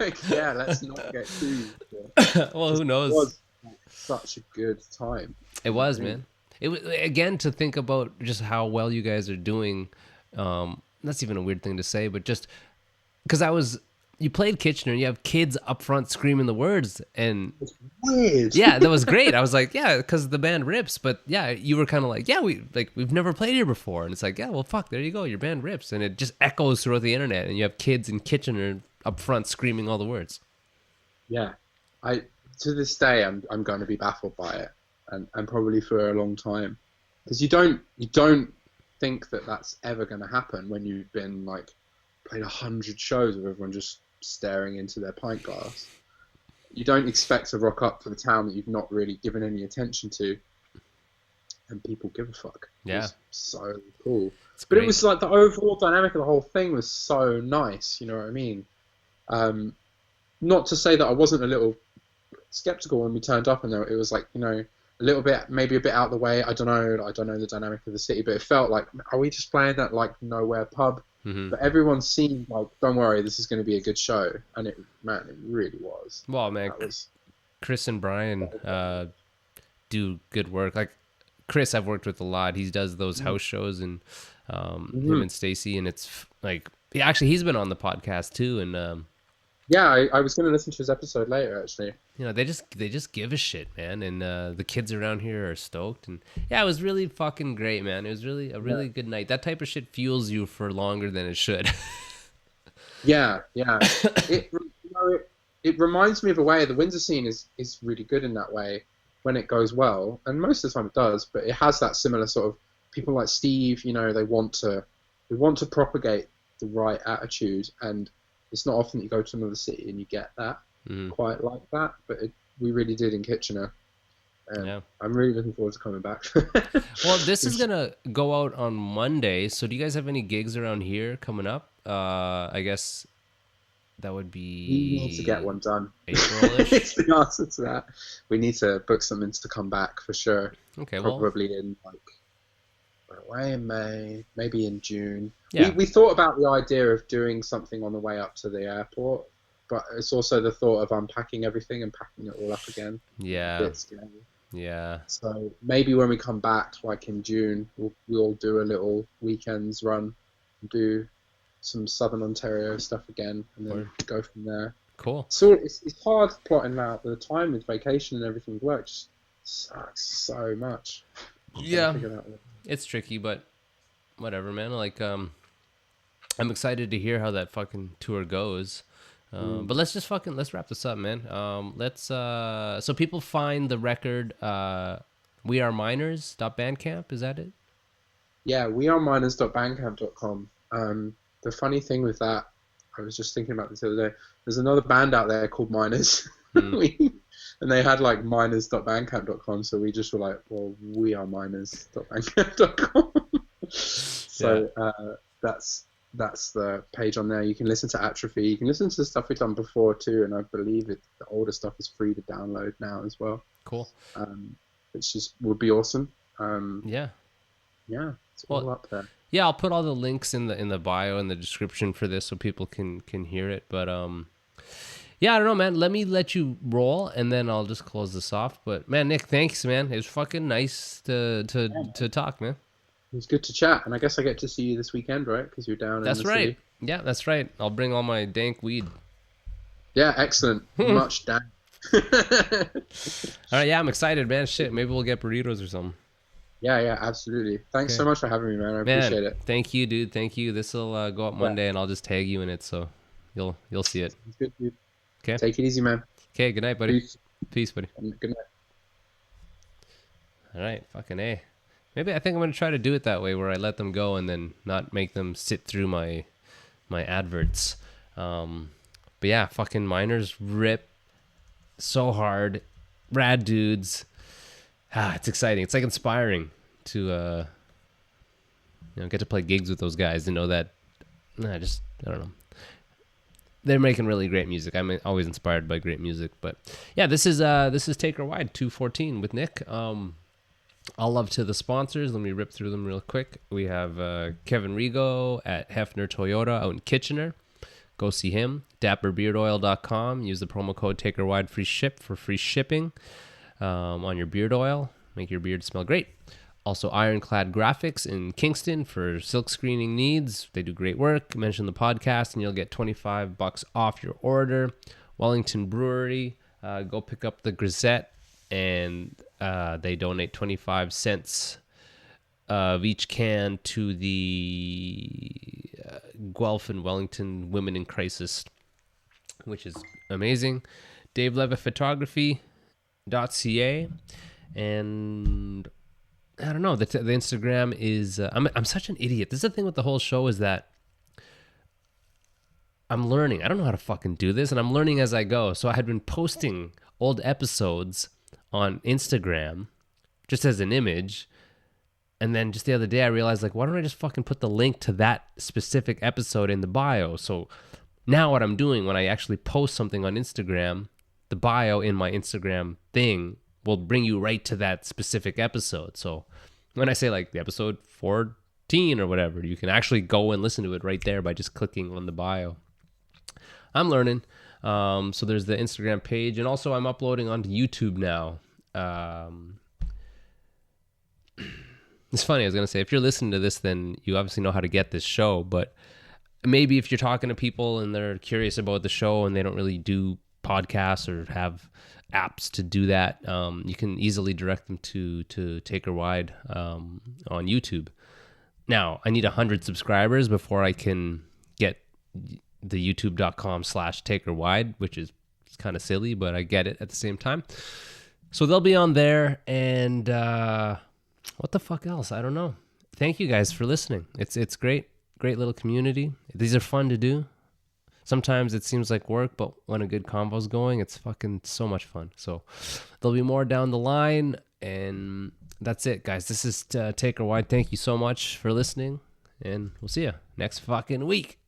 [SPEAKER 4] like, yeah, let's not get too used to it.
[SPEAKER 3] Well, who knows?
[SPEAKER 4] It was such a good time.
[SPEAKER 3] It was, man. It was, again, to think about just how well you guys are doing. That's even a weird thing to say, but just because you played Kitchener, and you have kids up front screaming the words, and
[SPEAKER 4] it's weird.
[SPEAKER 3] Yeah, that was great. I was like, yeah, because the band rips, but yeah, you were kind of like, yeah, we've never played here before, and it's like, yeah, well, fuck, there you go, your band rips, and it just echoes throughout the internet, and you have kids in Kitchener up front screaming all the words.
[SPEAKER 4] Yeah, to this day, I'm going to be baffled by it, and probably for a long time, because you don't think that that's ever going to happen when you've been like played 100 shows with everyone just staring into their pint glass. You don't expect to rock up to the town that you've not really given any attention to, and people give a fuck.
[SPEAKER 3] Yeah,
[SPEAKER 4] it's so cool.
[SPEAKER 3] It's
[SPEAKER 4] but
[SPEAKER 3] great.
[SPEAKER 4] It was like the overall dynamic of the whole thing was so nice. You know what I mean? Not to say that I wasn't a little skeptical when we turned up, and it was like, you know, a little bit, maybe a bit out of the way. I don't know the dynamic of the city, but it felt like, are we just playing that like nowhere pub?
[SPEAKER 3] Mm-hmm.
[SPEAKER 4] But everyone seemed like, don't worry, this is going to be a good show, and it really was.
[SPEAKER 3] Well, man, Chris and Brian do good work. Like Chris, I've worked with a lot. He does those house shows, and him and Stacy, and it's like, actually, he's been on the podcast too, and
[SPEAKER 4] yeah, I was going to listen to his episode later, actually.
[SPEAKER 3] You know, they just give a shit, man, and the kids around here are stoked, and yeah, it was really fucking great, man. It was really a really good night. That type of shit fuels you for longer than it should.
[SPEAKER 4] yeah. It reminds me of a way. The Windsor scene is really good in that way when it goes well, and most of the time it does. But it has that similar sort of people like Steve. You know, they want to propagate the right attitude, and it's not often that you go to another city and you get that quite like that, but we really did in Kitchener. Yeah. I'm really looking forward to coming back.
[SPEAKER 3] Well, this is gonna go out on Monday, so do you guys have any gigs around here coming up? I guess that would be...
[SPEAKER 4] We need to get one done.
[SPEAKER 3] April-ish?
[SPEAKER 4] It's the answer to that. We need to book something to come back for sure.
[SPEAKER 3] Okay,
[SPEAKER 4] probably in away in May, maybe in June.
[SPEAKER 3] Yeah.
[SPEAKER 4] We thought about the idea of doing something on the way up to the airport, but it's also the thought of unpacking everything and packing it all up again.
[SPEAKER 3] Yeah.
[SPEAKER 4] Yeah. So maybe when we come back, like in June, we'll do a little weekends run, do some Southern Ontario stuff again, and then go from there.
[SPEAKER 3] Cool.
[SPEAKER 4] So it's hard plotting out the time with vacation and everything. Work just sucks so much.
[SPEAKER 3] Yeah. It's tricky, but whatever, man. Like, I'm excited to hear how that fucking tour goes. But let's wrap this up, man. So people find the record, weareminers.bandcamp, is that it?
[SPEAKER 4] Yeah, weareminers.bandcamp.com. The funny thing with that, I was just thinking about this the other day, there's another band out there called Miners. And they had like miners.bandcamp.com, so we just were like, well, weareminers.bandcamp.com. So that's the page on there. You can listen to Atrophy. You can listen to the stuff we've done before too, and I believe the older stuff is free to download now as well.
[SPEAKER 3] Cool.
[SPEAKER 4] Which would be awesome.
[SPEAKER 3] Yeah,
[SPEAKER 4] it's all up there.
[SPEAKER 3] Yeah, I'll put all the links in the bio and the description for this so people can hear it. But yeah, I don't know, man. Let you roll, and then I'll just close this off. But man, Nick, thanks, man. It was fucking nice to talk, man.
[SPEAKER 4] It was good to chat, and I guess I get to see you this weekend, right? Because you're down
[SPEAKER 3] That's
[SPEAKER 4] in the
[SPEAKER 3] right.
[SPEAKER 4] city.
[SPEAKER 3] Yeah, that's right. I'll bring all my dank weed.
[SPEAKER 4] Yeah, excellent. Much down.
[SPEAKER 3] All right, yeah, I'm excited, man. Shit, maybe we'll get burritos or something.
[SPEAKER 4] Yeah, absolutely. Thanks so much for having me, man. I appreciate it.
[SPEAKER 3] Thank you, dude. Thank you. This will go up Monday, and I'll just tag you in it, so you'll see it.
[SPEAKER 4] It's good, dude.
[SPEAKER 3] Okay.
[SPEAKER 4] Take it easy, man.
[SPEAKER 3] Okay. Good night, buddy. Peace, buddy.
[SPEAKER 4] Good night.
[SPEAKER 3] All right. Fucking A. Maybe I think I'm gonna try to do it that way, where I let them go and then not make them sit through my adverts. But yeah, fucking miners rip so hard. Rad dudes. It's exciting. It's like inspiring to get to play gigs with those guys and know that I don't know. They're making really great music. I'm always inspired by great music. But yeah, this is Take Her Wide 214 with Nick. All love to the sponsors. Let me rip through them real quick. We have Kevin Rigo at Hefner Toyota out in Kitchener. Go see him. DapperBeardOil.com. Use the promo code TakeHerWide free shipping on your beard oil. Make your beard smell great. Also, Ironclad Graphics in Kingston for silk screening needs. They do great work. Mention the podcast and you'll get $25 off your order. Wellington Brewery. Go pick up the Grisette, and they donate 25 cents of each can to the Guelph and Wellington Women in Crisis, which is amazing. Dave Levitt Photography.ca, and I don't know, the Instagram is I'm such an idiot. This is the thing with the whole show, is that I'm learning. I don't know how to fucking do this, and I'm learning as I go. So I had been posting old episodes on Instagram just as an image, and then just the other day I realized, like, why don't I just fucking put the link to that specific episode in the bio? So now what I'm doing when I actually post something on Instagram, the bio in my Instagram thing will bring you right to that specific episode. So when I say like the episode 14 or whatever, you can actually go and listen to it right there by just clicking on the bio. I'm learning. So there's the Instagram page, and also I'm uploading onto YouTube now. It's funny, I was going to say, if you're listening to this, then you obviously know how to get this show, but maybe if you're talking to people and they're curious about the show and they don't really do podcasts or have apps to do that, you can easily direct them to Take Her Wide on YouTube. Now, I need 100 subscribers before I can get the youtube.com/takerwide, which is kind of silly, but I get it at the same time. So they'll be on there, and what the fuck else? I don't know. Thank you guys for listening. It's great little community. These are fun to do. Sometimes it seems like work, but when a good convo's going, it's fucking so much fun. So there'll be more down the line, and that's it, guys. This is Take Her Wide. Thank you so much for listening, and we'll see you next fucking week.